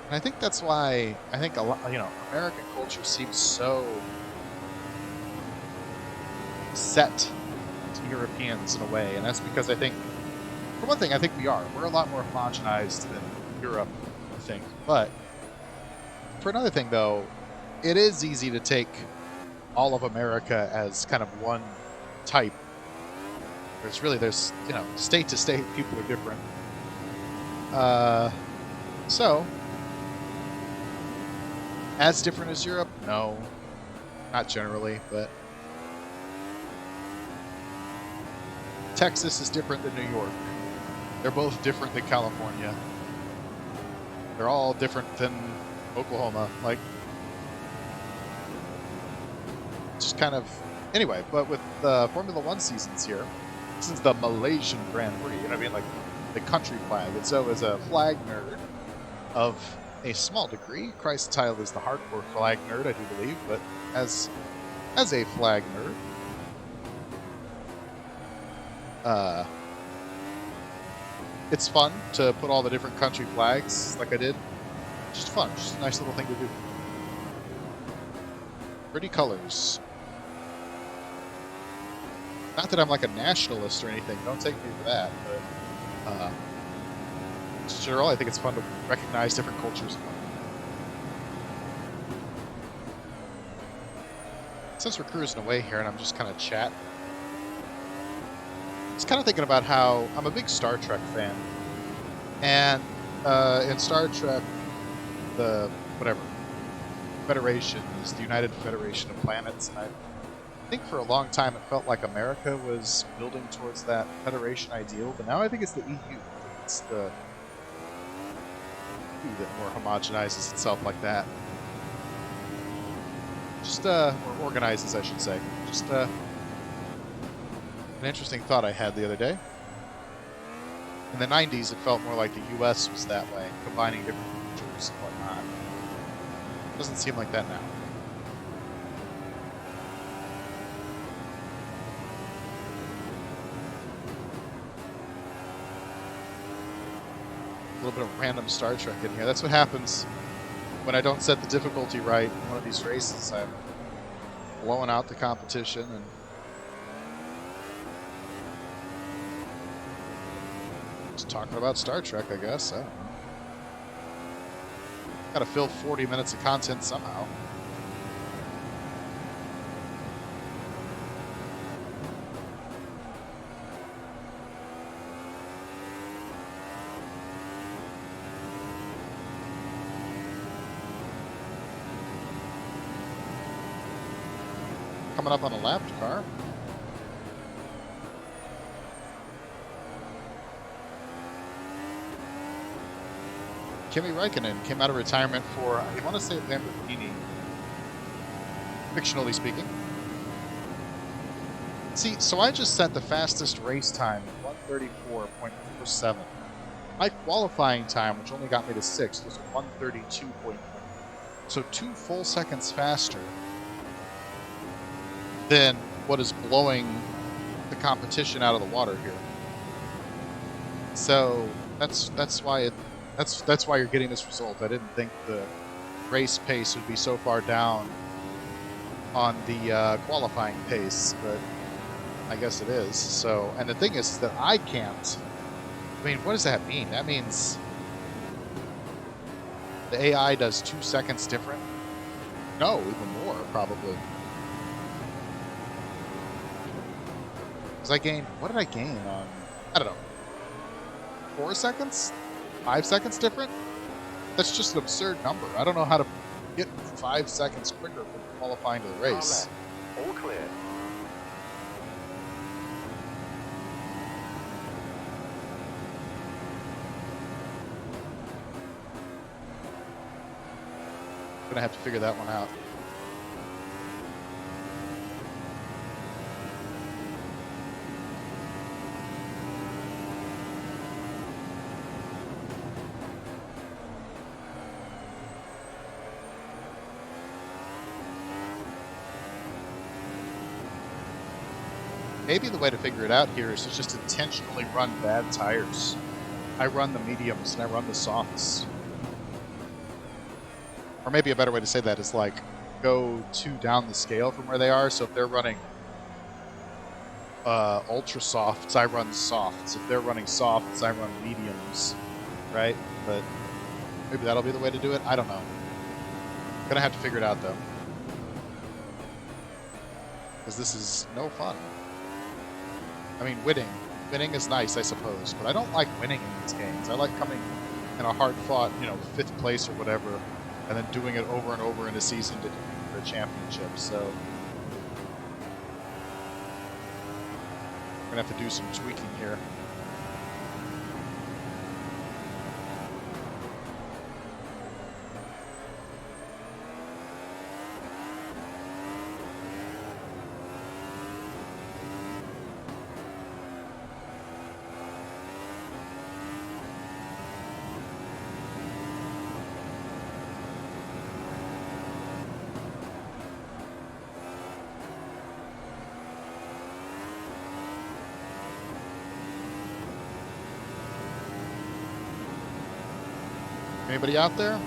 And I think that's why I think a lot, you know, American culture seems so set to Europeans in a way, and that's because I think, for one thing, I think we're a lot more homogenized than Europe, I think. But for another thing, though, it is easy to take all of America as kind of one type. There's you know, state to state, people are different. So, as different as Europe? No, not generally, but Texas is different than New York. They're both different than California. They're all different than Oklahoma. Like, just kind of... Anyway, but with the Formula One seasons here, this is the Malaysian Grand Prix, and I mean, like, the country flag. And so as a flag nerd of a small degree, Christ's title is the hardcore flag nerd, I do believe, but as a flag nerd, it's fun to put all the different country flags like I did. Just fun, just a nice little thing to do. Pretty colors. Not that I'm like a nationalist or anything, don't take me for that, but in general, I think it's fun to recognize different cultures. Since we're cruising away here and I'm just kind of chatting, I was kind of thinking about how I'm a big Star Trek fan. And in Star Trek, the whatever Federation is the United Federation of Planets, and I think for a long time it felt like America was building towards that Federation ideal, but now I think it's the EU. It's the EU that more homogenizes itself like that. Just or organizes, I should say. Just an interesting thought I had the other day. In the 90s, it felt more like the US was that way, combining different cultures and whatnot. Doesn't seem like that now. A little bit of random Star Trek in here. That's what happens when I don't set the difficulty right in one of these races. I'm blowing out the competition and just talking about Star Trek, I guess. I don't know. Gotta fill 40 minutes of content somehow. Coming up on a lapped car. Kimi Räikkönen came out of retirement for, I want to say, Lamborghini, fictionally speaking. See, so I just set the fastest race time at 1:34.47. My qualifying time, which only got me to 6th, was 1:32.1. So 2 full seconds faster than what is blowing the competition out of the water here. So that's why that's why you're getting this result. I didn't think the race pace would be so far down on the qualifying pace, but I guess it is. So, and the thing is that I can't. I mean, what does that mean? That means the AI does 2 seconds different? No, even more, probably. Because I gained, what did I gain on, I don't know, 4 seconds? 5 seconds different? That's just an absurd number. I don't know how to get 5 seconds quicker from qualifying to the race. All clear. Gonna have to figure that one out. Maybe the way to figure it out here is to just intentionally run bad tires. I run the mediums and I run the softs. Or maybe a better way to say that is like go 2 down the scale from where they are. So if they're running ultra softs, I run softs. If they're running softs, I run mediums, right? But maybe that'll be the way to do it. I don't know. Gonna have to figure it out though, because this is no fun. I mean, winning winning is nice, I suppose, but I don't like winning in these games. I like coming in a hard-fought, 5th place or whatever, and then doing it over and over in a season to compete for a championship. So we're gonna have to do some tweaking here. Anybody out there?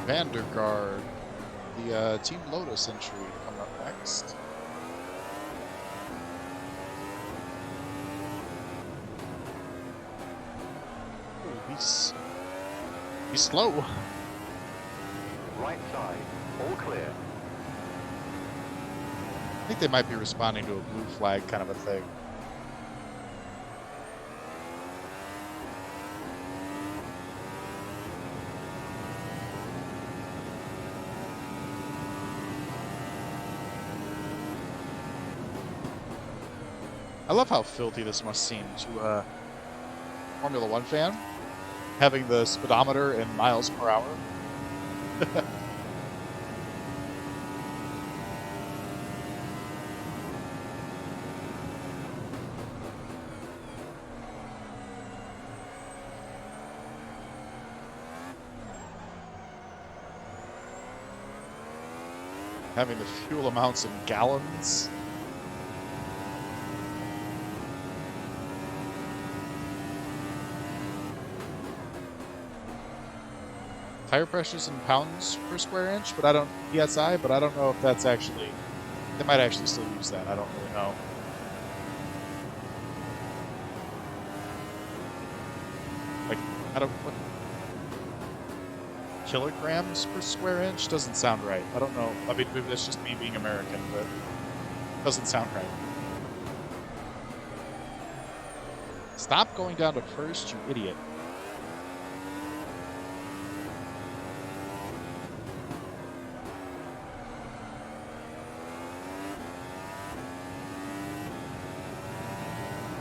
Vandergaard, the Team Lotus entry coming up next. Oh, he's slow. Right side, all clear. I think they might be responding to a blue flag kind of a thing. I love how filthy this must seem to a Formula One fan, having the speedometer in miles per hour. Having the fuel amounts in gallons. Tire pressures in pounds per square inch, but I don't PSI, but I don't know if that's actually, they might actually still use that. I don't really know. Like, I don't, what, kilograms per square inch doesn't sound right. I don't know. I mean, maybe that's just me being American, but it doesn't sound right. Stop going down to first, you idiot.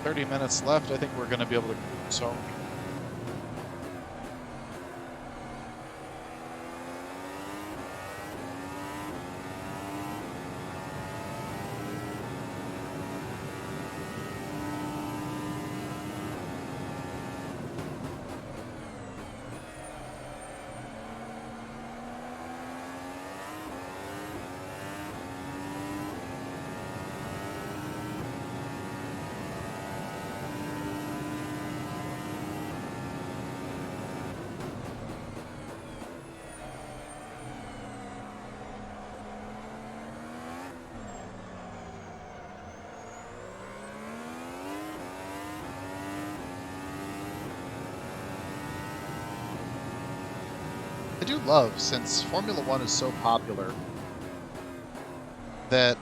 "30 minutes left. I think we're going to be able to cruise home." I do love, since Formula One is so popular, that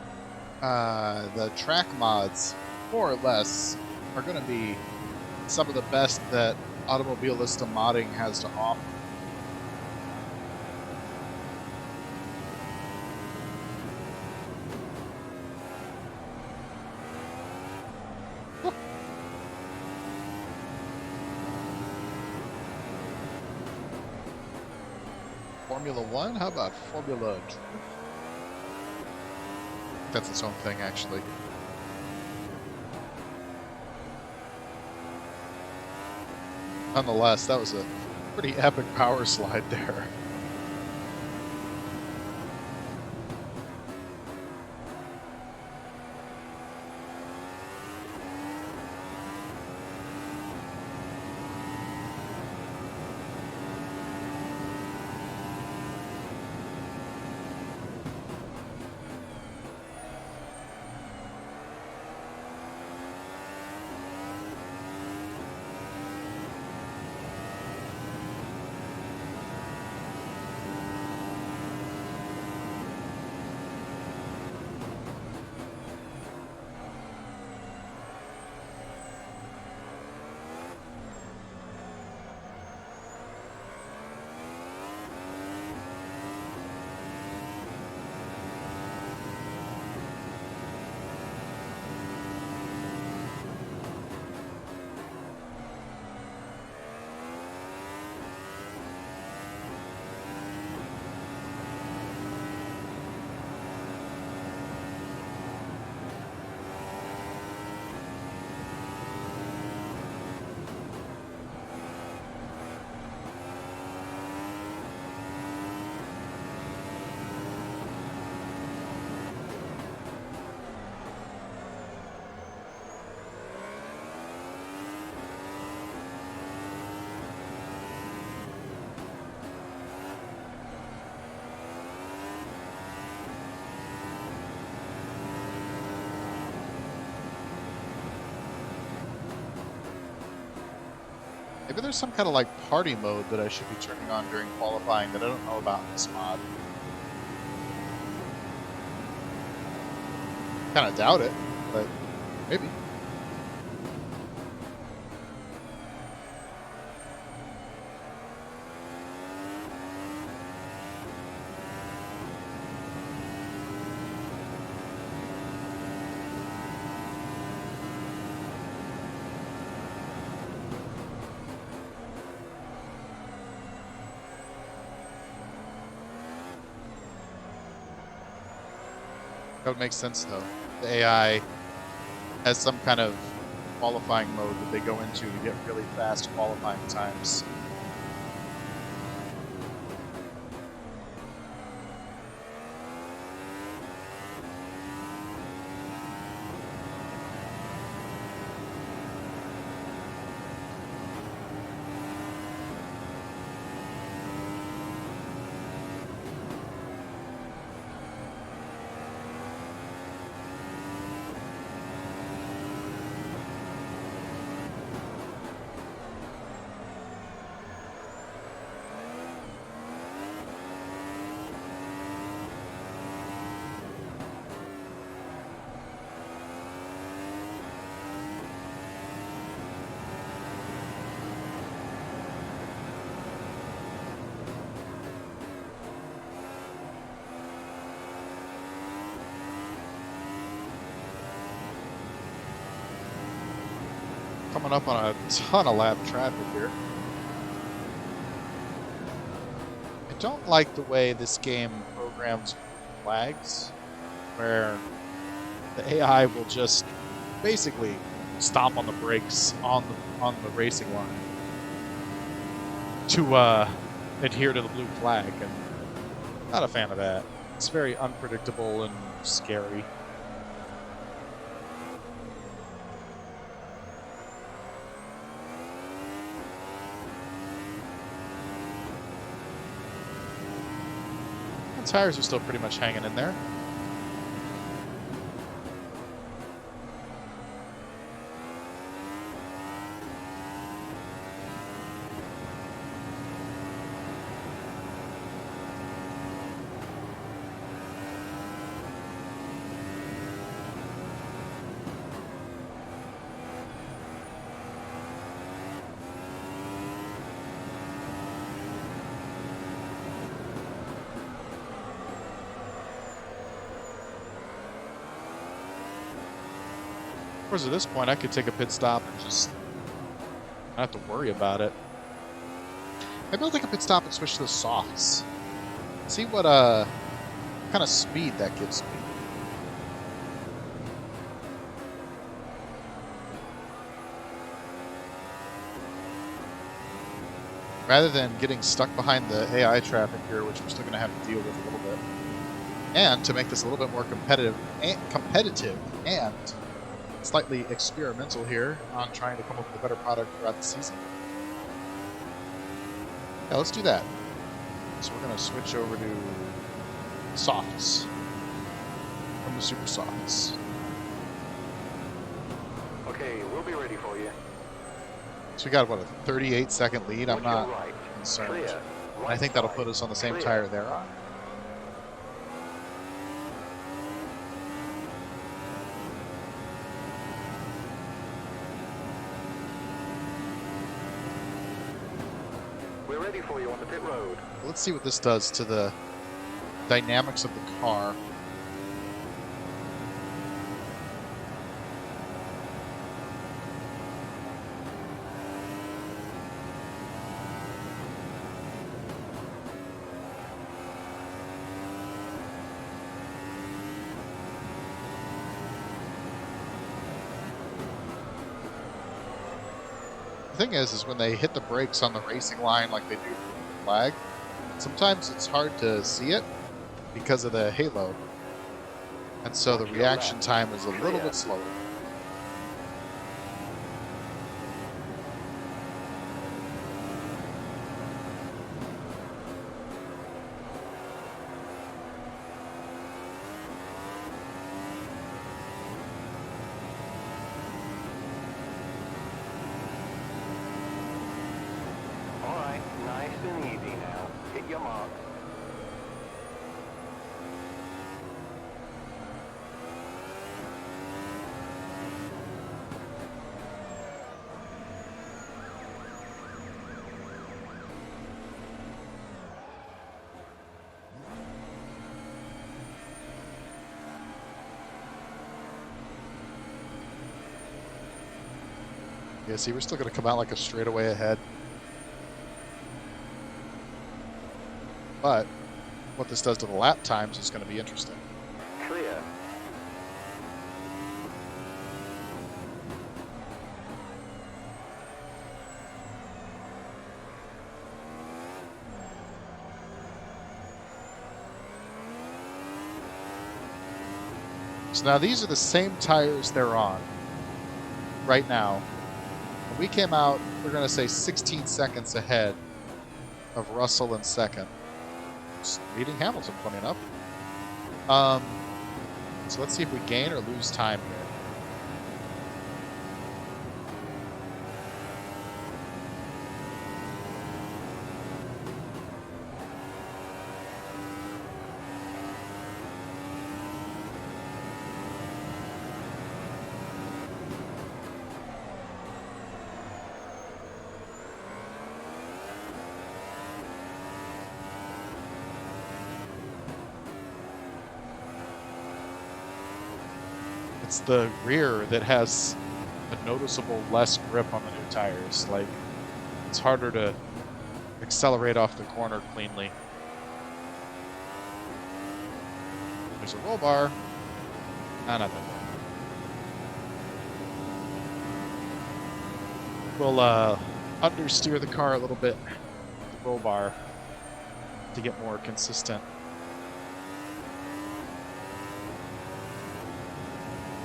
the track mods, more or less, are going to be some of the best that Automobilista modding has to offer. Formula One? How about Formula Drift? That's its own thing, actually. Nonetheless, that was a pretty epic power slide there. Maybe there's some kind of like party mode that I should be turning on during qualifying that I don't know about in this mod. Kind of doubt it, but maybe. That would make sense though. The AI has some kind of qualifying mode that they go into to get really fast qualifying times. Coming up on a ton of lap traffic here. I don't like the way this game programs flags, where the AI will just basically stomp on the brakes on the racing line to adhere to the blue flag, and not a fan of that. It's very unpredictable and scary. The tires are still pretty much hanging in there. Of course, at this point, I could take a pit stop and just not have to worry about it. Maybe I'll take a pit stop and switch to the softs. See what kind of speed that gives me. Rather than getting stuck behind the AI traffic here, which we're still going to have to deal with a little bit. And to make this a little bit more competitive and slightly experimental here on trying to come up with a better product throughout the season. Yeah, let's do that. So we're going to switch over to softs from the super softs. Okay, we'll be ready for you. So we got, what, a 38-second lead? I'm not concerned. Clear. And I think that'll put us on the same tire they're on. We're ready for you on the pit road. Let's see what this does to the dynamics of the car. The thing is when they hit the brakes on the racing line like they do for the flag, sometimes it's hard to see it because of the halo. And so the reaction time is a little bit slower. Nice and easy now. Hit your mark. Yeah, see, we're still going to come out like a straightaway ahead. But what this does to the lap times is going to be interesting. Clear. So now these are the same tires they're on right now. When we came out, we're going to say 16 seconds ahead of Russell in second. Leading Hamilton, funny enough. So let's see if we gain or lose time here. It's the rear that has a noticeable less grip on the new tires. Like, it's harder to accelerate off the corner cleanly. There's a roll bar. Ah, not that bad. We'll understeer the car a little bit, the roll bar, to get more consistent.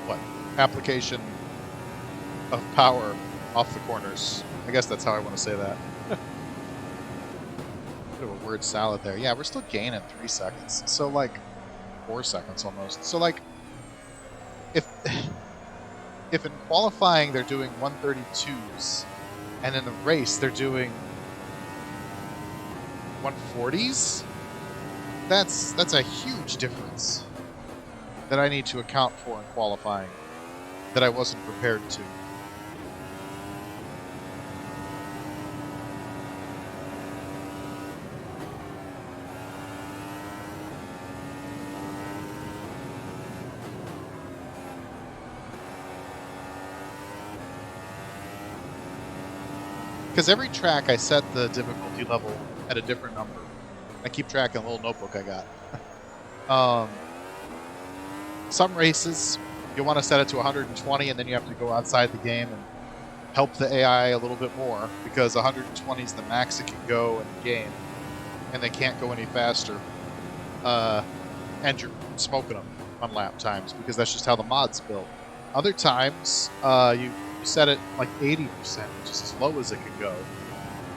What? Application of power off the corners. I guess that's how I want to say that. Bit of a word salad there. Yeah, we're still gaining 3 seconds. So, like, 4 seconds almost. So, like, if in qualifying they're doing 132s, and in the race they're doing 140s, that's a huge difference that I need to account for in qualifying that I wasn't prepared to. Because every track I set the difficulty level at a different number. I keep track in a little notebook I got. Some races, you want to set it to 120, and then you have to go outside the game and help the AI a little bit more, because 120 is the max it can go in the game, and they can't go any faster. And you're smoking them on lap times, because that's just how the mod's built. Other times, you set it like 80%, which is as low as it can go,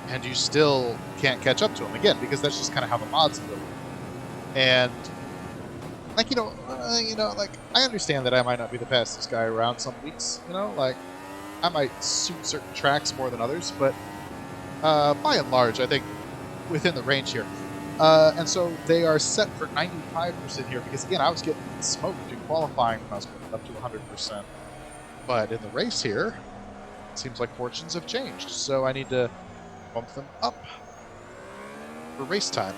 and you still can't catch up to them, again, because that's just kind of how the mod's built. And like, like, I understand that I might not be the fastest guy around some weeks, like, I might suit certain tracks more than others, but by and large, I think within the range here. And so they are set for 95% here, because again, I was getting smoked in qualifying when I was going up to 100%. But in the race here, it seems like fortunes have changed, so I need to bump them up for race time.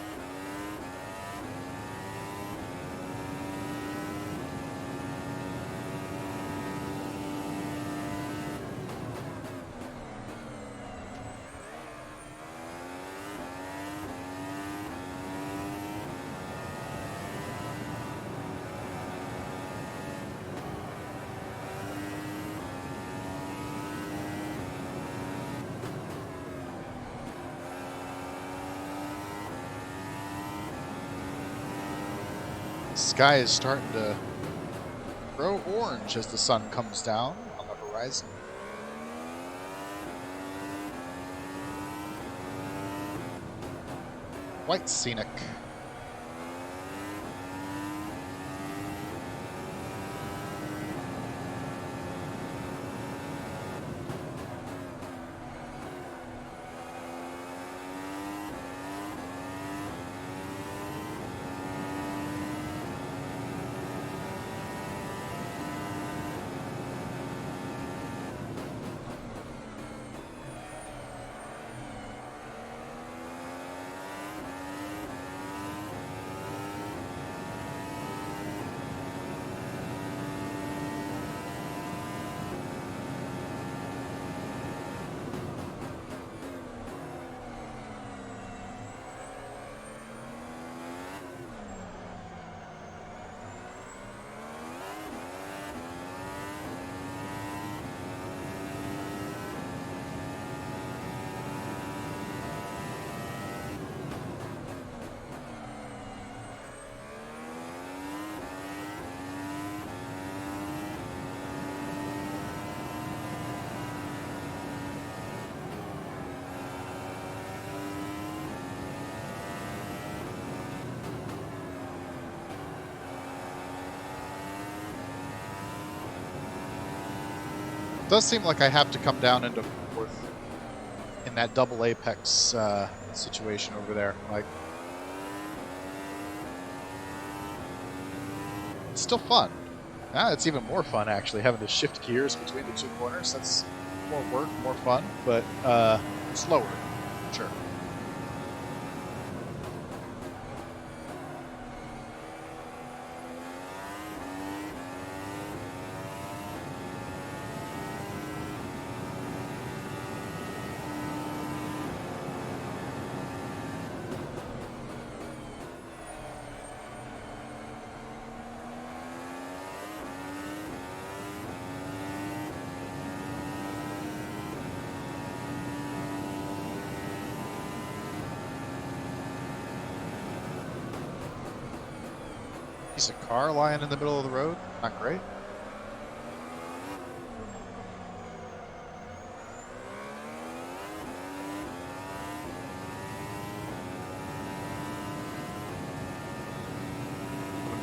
The sky is starting to grow orange as the sun comes down on the horizon. Quite scenic. It does seem like I have to come down into fourth in that double apex situation over there. Like, it's still fun. Now it's even more fun, actually, having to shift gears between the two corners. That's more work, more fun, but slower, sure. Piece of car lying in the middle of the road, not great.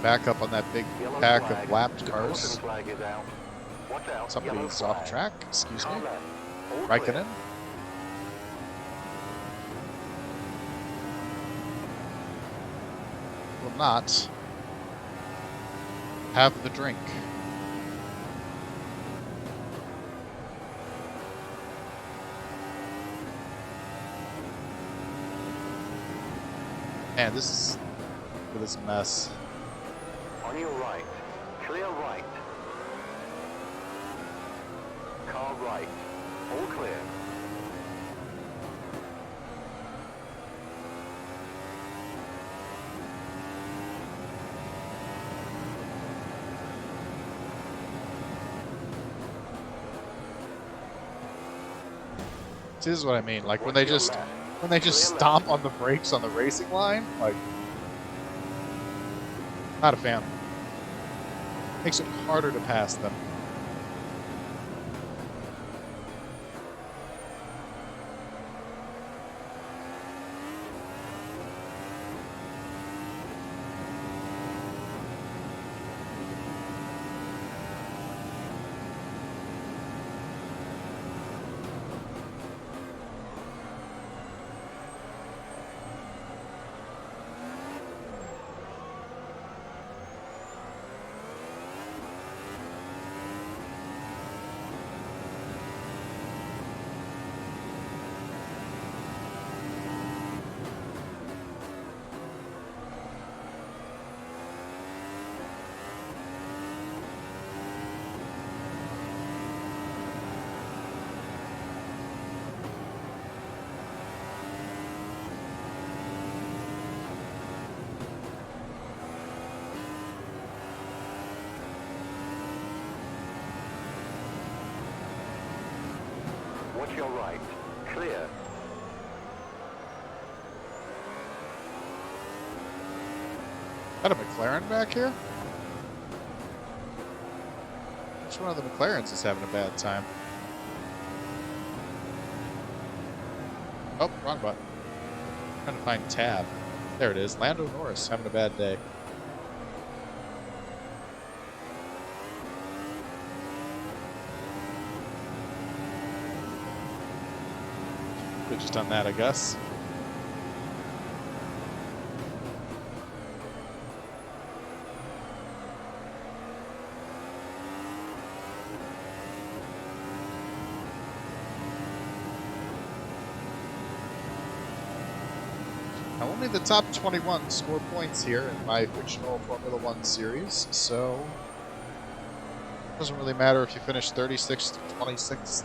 Back up on that big pack of lapped cars. Somebody's off track, excuse me. Raikkonen. Will not have the drink. Man, this is, look at this mess. On your right, clear right. Car right, all clear. See, this is what I mean. Like when Watch they your just left. Clear stomp left. on the brakes on the racing line, like not a fan. Makes it harder to pass them. Watch your right. Clear. Is that a McLaren back here? Which one of the McLarens is having a bad time? Oh, wrong button. Trying to find tab. There it is. Lando Norris having a bad day. Could've just done that, I guess. Now, only the top 21 score points here in my fictional Formula One series, so it doesn't really matter if you finish 36th to 26th.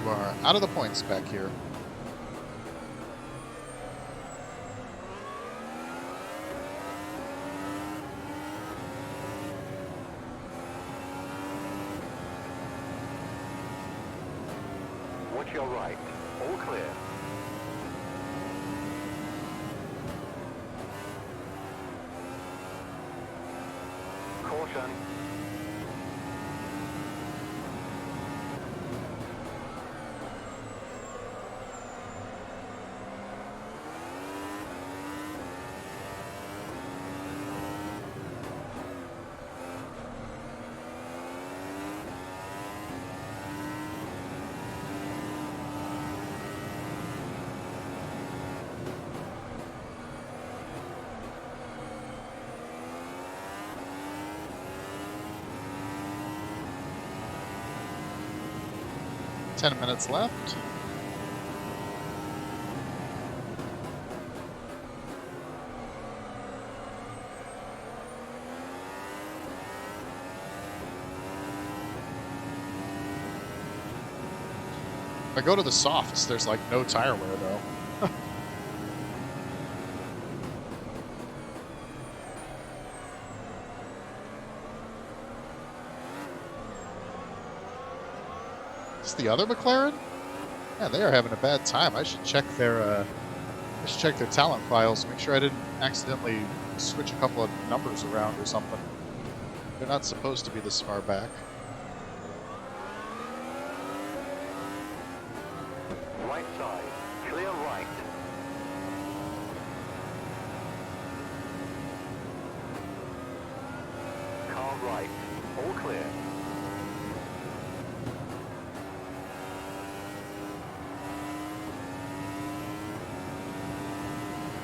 You are out of the points back here. Watch your right. All clear. Caution. Ten minutes left. If I go to the softs, there's like no tire wear though. Is the other McLaren? Yeah, they are having a bad time. I should check their talent files, make sure I didn't accidentally switch a couple of numbers around or something. They're not supposed to be this far back. Right side. Clear right. Car right. All clear.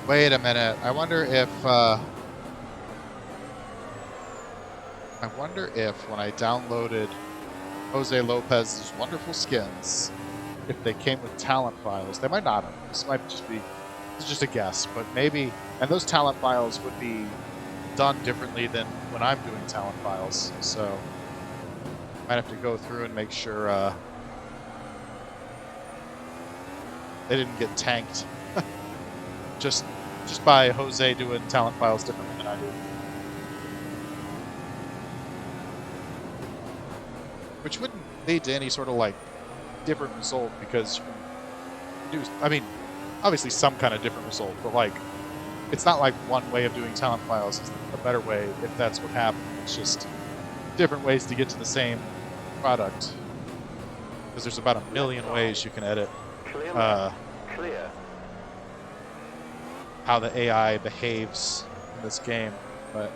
Wait a minute. I wonder if when I downloaded Jose Lopez's wonderful skins, if they came with talent files. They might not have. This is just a guess, but maybe, and those talent files would be done differently than when I'm doing talent files, so might have to go through and make sure they didn't get tanked just just by Jose doing talent files differently than I do. Which wouldn't lead to any sort of like different result because you can do, I mean, obviously some kind of different result, but like it's not like one way of doing talent files is a better way if that's what happened. It's just different ways to get to the same product. Because there's about a million ways you can edit how the AI behaves in this game. But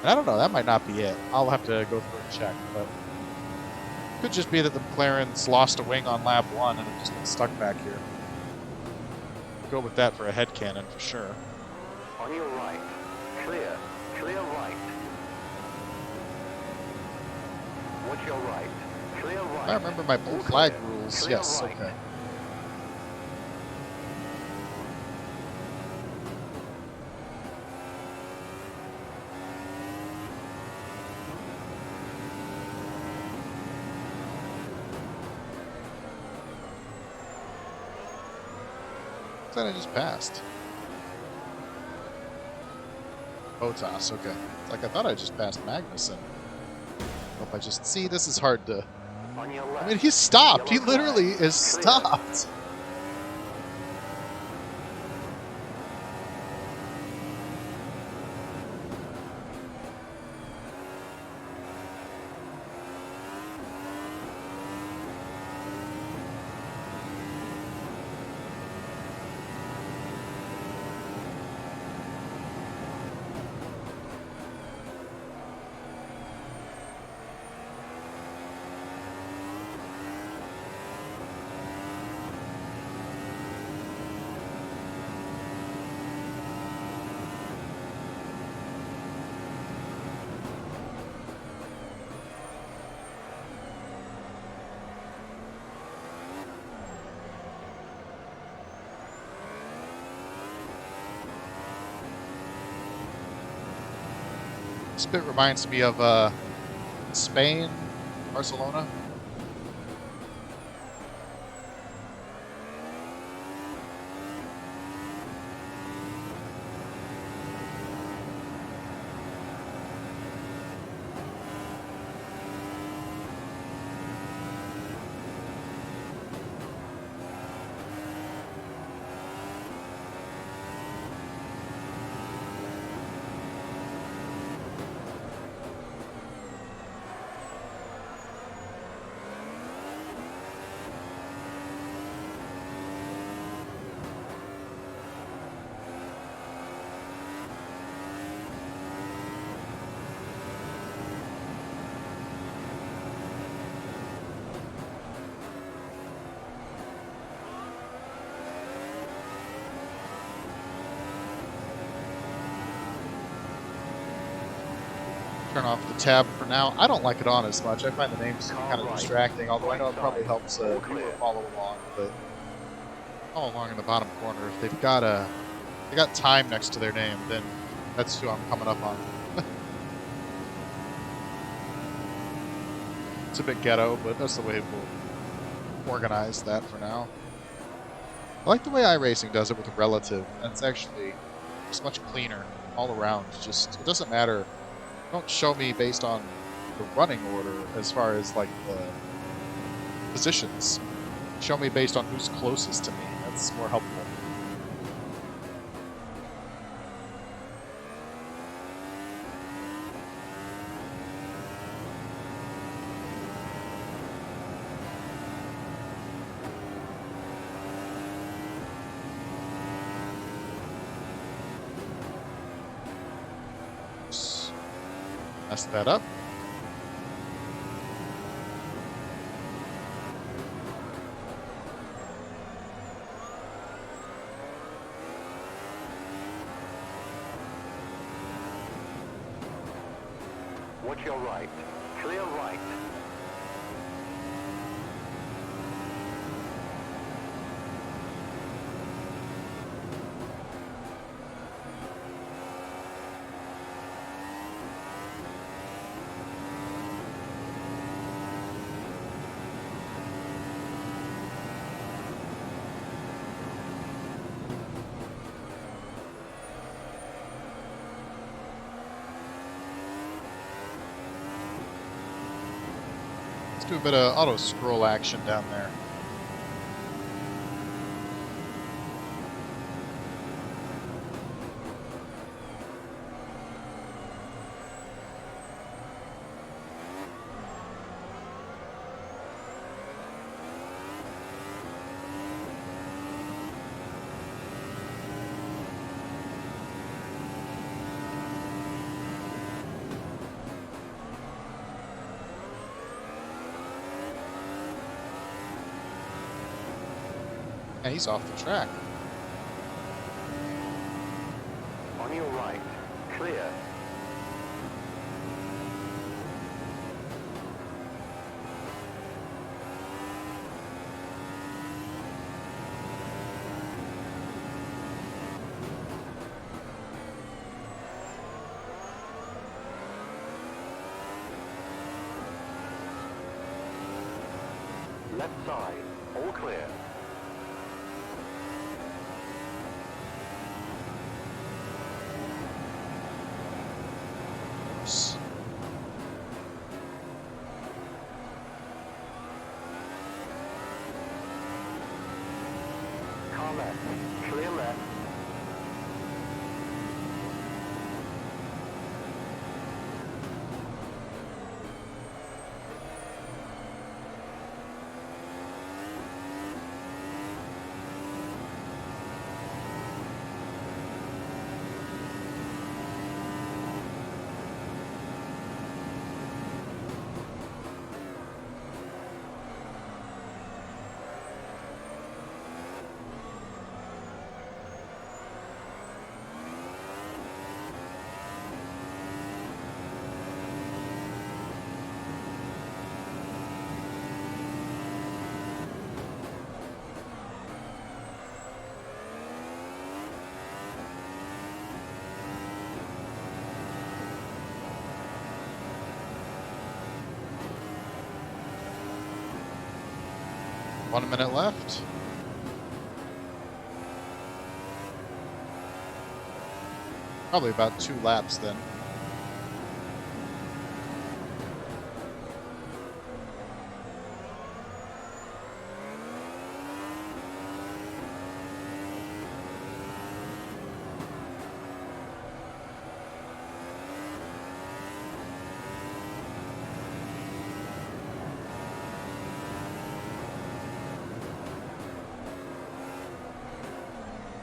I don't know, that might not be it. I'll have to go through and check, but it could just be that the McLaren's lost a wing on lap 1 and it just got stuck back here. Go with that for a headcanon for sure. On your right. Clear. Clear right. Watch your right. Clear right. I remember my blue flag rules. Clear Yes, right. okay. I thought I just passed. Botas, okay. It's like I thought I just passed Magnussen. Hope I just see this is hard to. On your left. I mean, he stopped. He Yellow literally flag. is stopped. This bit reminds me of Spain, Barcelona. Turn off the tab for now. I don't like it on as much. I find the names kind of distracting, although I know it probably helps a viewer follow along. But follow along in the bottom corner. If they've got they got time next to their name, then that's who I'm coming up on. It's a bit ghetto, but that's the way we'll organize that for now. I like the way iRacing does it with the relative. That's actually just much cleaner all around. Just it doesn't matter. Don't show me based on the running order as far as like the positions. Show me based on who's closest to me. That's more helpful. Mess that up. Watch your right. Clear right. do a bit of auto scroll action down there. And he's off the track. On your right, clear. Left side, all clear. Car left, clear left. One minute left. Probably about 2 laps then.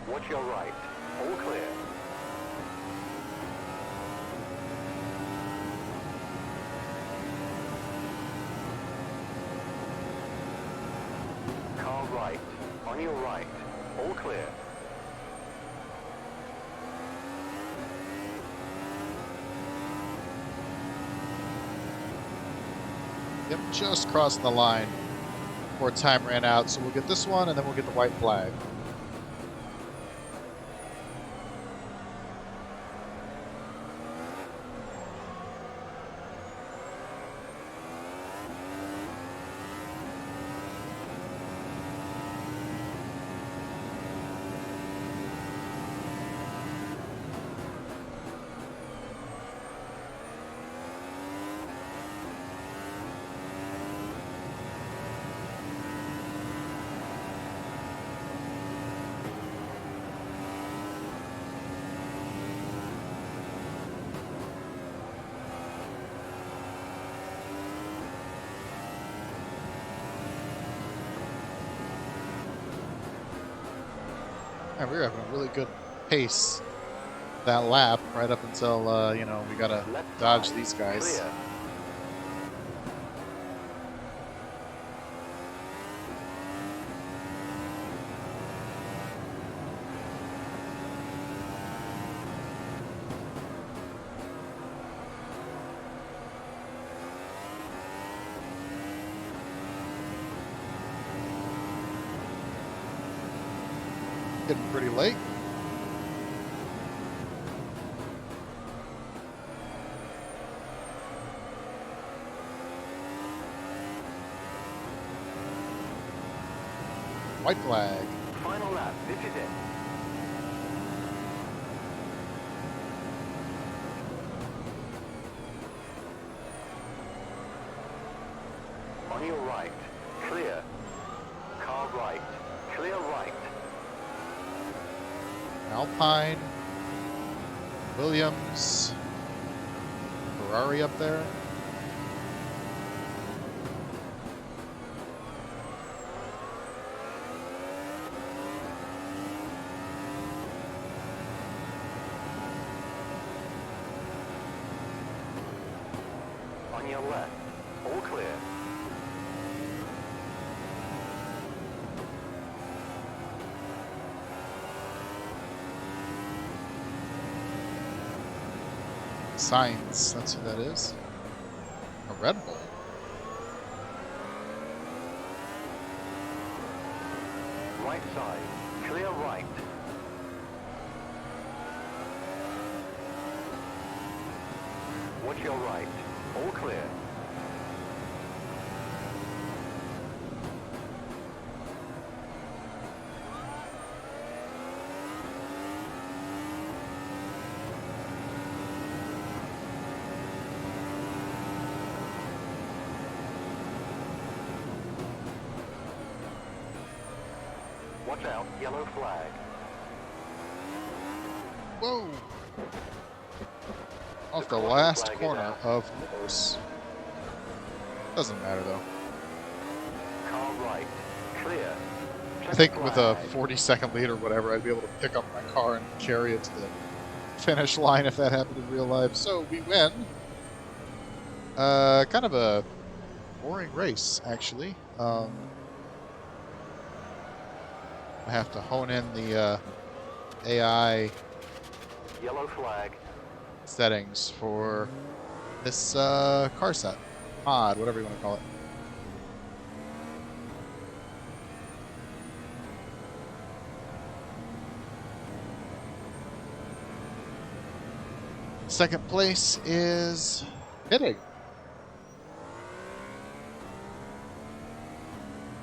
Watch your right, all clear. Car right, on your right, all clear. Yep, just crossed the line before time ran out, so we'll get this one and then we'll get the white flag. And we were having a really good pace that lap right up until, you know, we got to Left dodge side, these guys. clear. Getting pretty late. White flag. Final lap, this is it. On on your right. Clear. Car right. Clear right. Alpine, Williams, Ferrari up there. On your left. All clear. Signs, that's who that is. A Red Bull. Right side. Clear right. Watch your right. All clear. Watch out, yellow flag. Whoa! Off the caution last flag is corner, out. of course. Doesn't matter though. Car right. Clear. I Check think with a flag. 40-second lead or whatever, I'd be able to pick up my car and carry it to the finish line if that happened in real life. So we win. Kind of a boring race, actually. I have to hone in the AI Yellow flag. settings for this car set, mod, whatever you want to call it. Second place is hitting.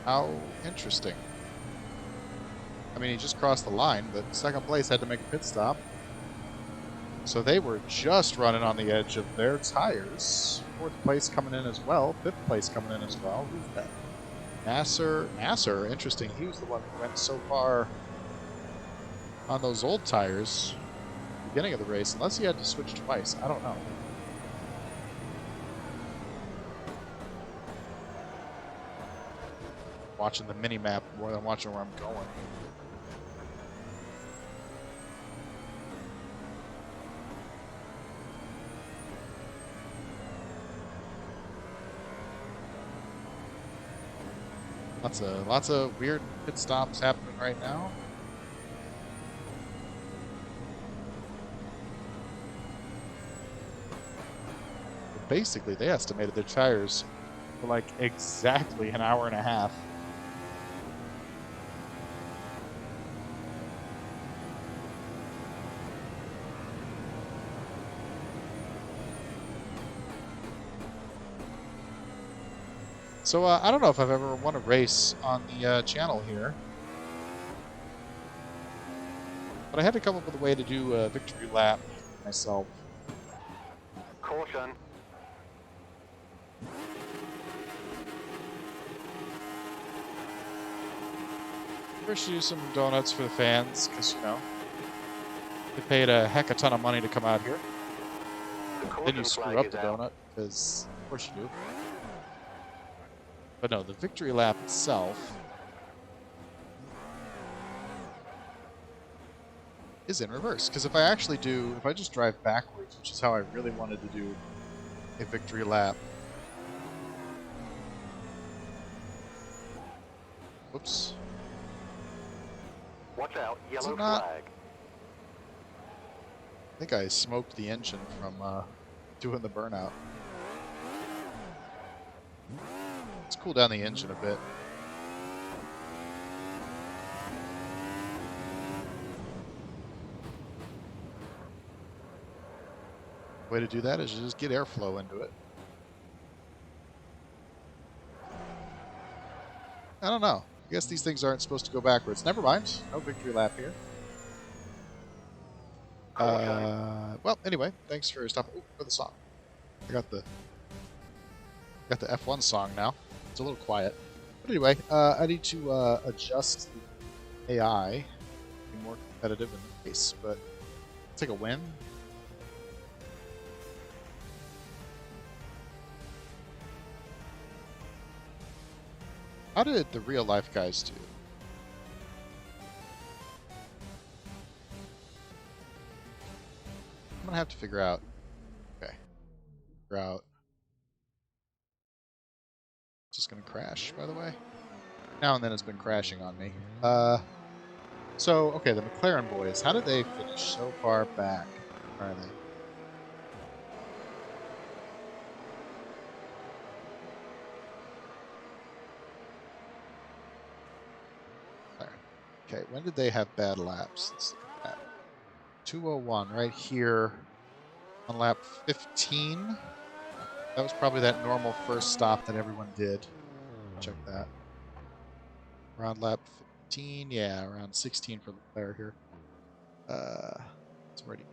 How interesting. I mean, he just crossed the line, but second place had to make a pit stop. So they were just running on the edge of their tires. Fourth place coming in as well. Fifth place coming in as well. Who's that? Nasser, interesting. He was the one who went so far on those old tires at the beginning of the race, unless he had to switch twice. I don't know. Watching the mini map more than watching where I'm going. Lots of weird pit stops happening right now. Basically, they estimated their tires for like exactly an hour and a half. So I don't know if I've ever won a race on the channel here, but I had to come up with a way to do a victory lap myself. Caution. First, do some donuts for the fans, because, you know, they paid a heck a ton of money to come out here. The Then caution you screw flag up is the out. donut, because of course you do. But no, the victory lap itself is in reverse. Because if I just drive backwards, which is how I really wanted to do a victory lap. Whoops. Watch out, yellow not? flag. I think I smoked the engine from doing the burnout. Let's cool down the engine a bit. Way to do that is you just get airflow into it. I don't know. I guess these things aren't supposed to go backwards. Never mind. No victory lap here. Well, anyway, thanks for stopping. Ooh, for the song. I got the F1 song now. It's a little quiet. But anyway, I need to adjust the AI, be more competitive in the race, but I'll take a win. How did the real life guys do? I'm gonna have to figure out. Okay, figure out. Just gonna crash, by the way. Now and then it's been crashing on me. So okay, the McLaren boys. How did they finish so far back? Where are they? There. Okay, when did they have bad laps? Let's look at that. 201 right here on lap 15. That was probably that normal first stop that everyone did. Check that. Around lap 15, yeah, around 16 for Leclerc here. It's ready.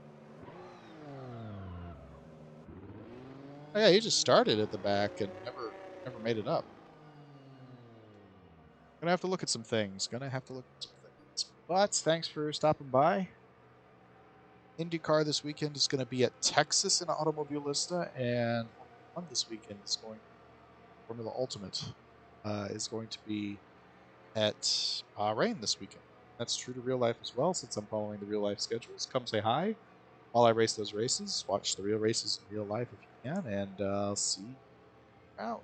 Oh yeah, he just started at the back and never made it up. Gonna have to look at some things. But thanks for stopping by. IndyCar this weekend is going to be at Texas in Automobilista, and one this weekend is going Formula Ultimate is going to be at Bahrain this weekend. That's true to real life as well, since I'm following the real life schedules. Come say hi while I race those races. Watch the real races in real life if you can, and I'll see you around.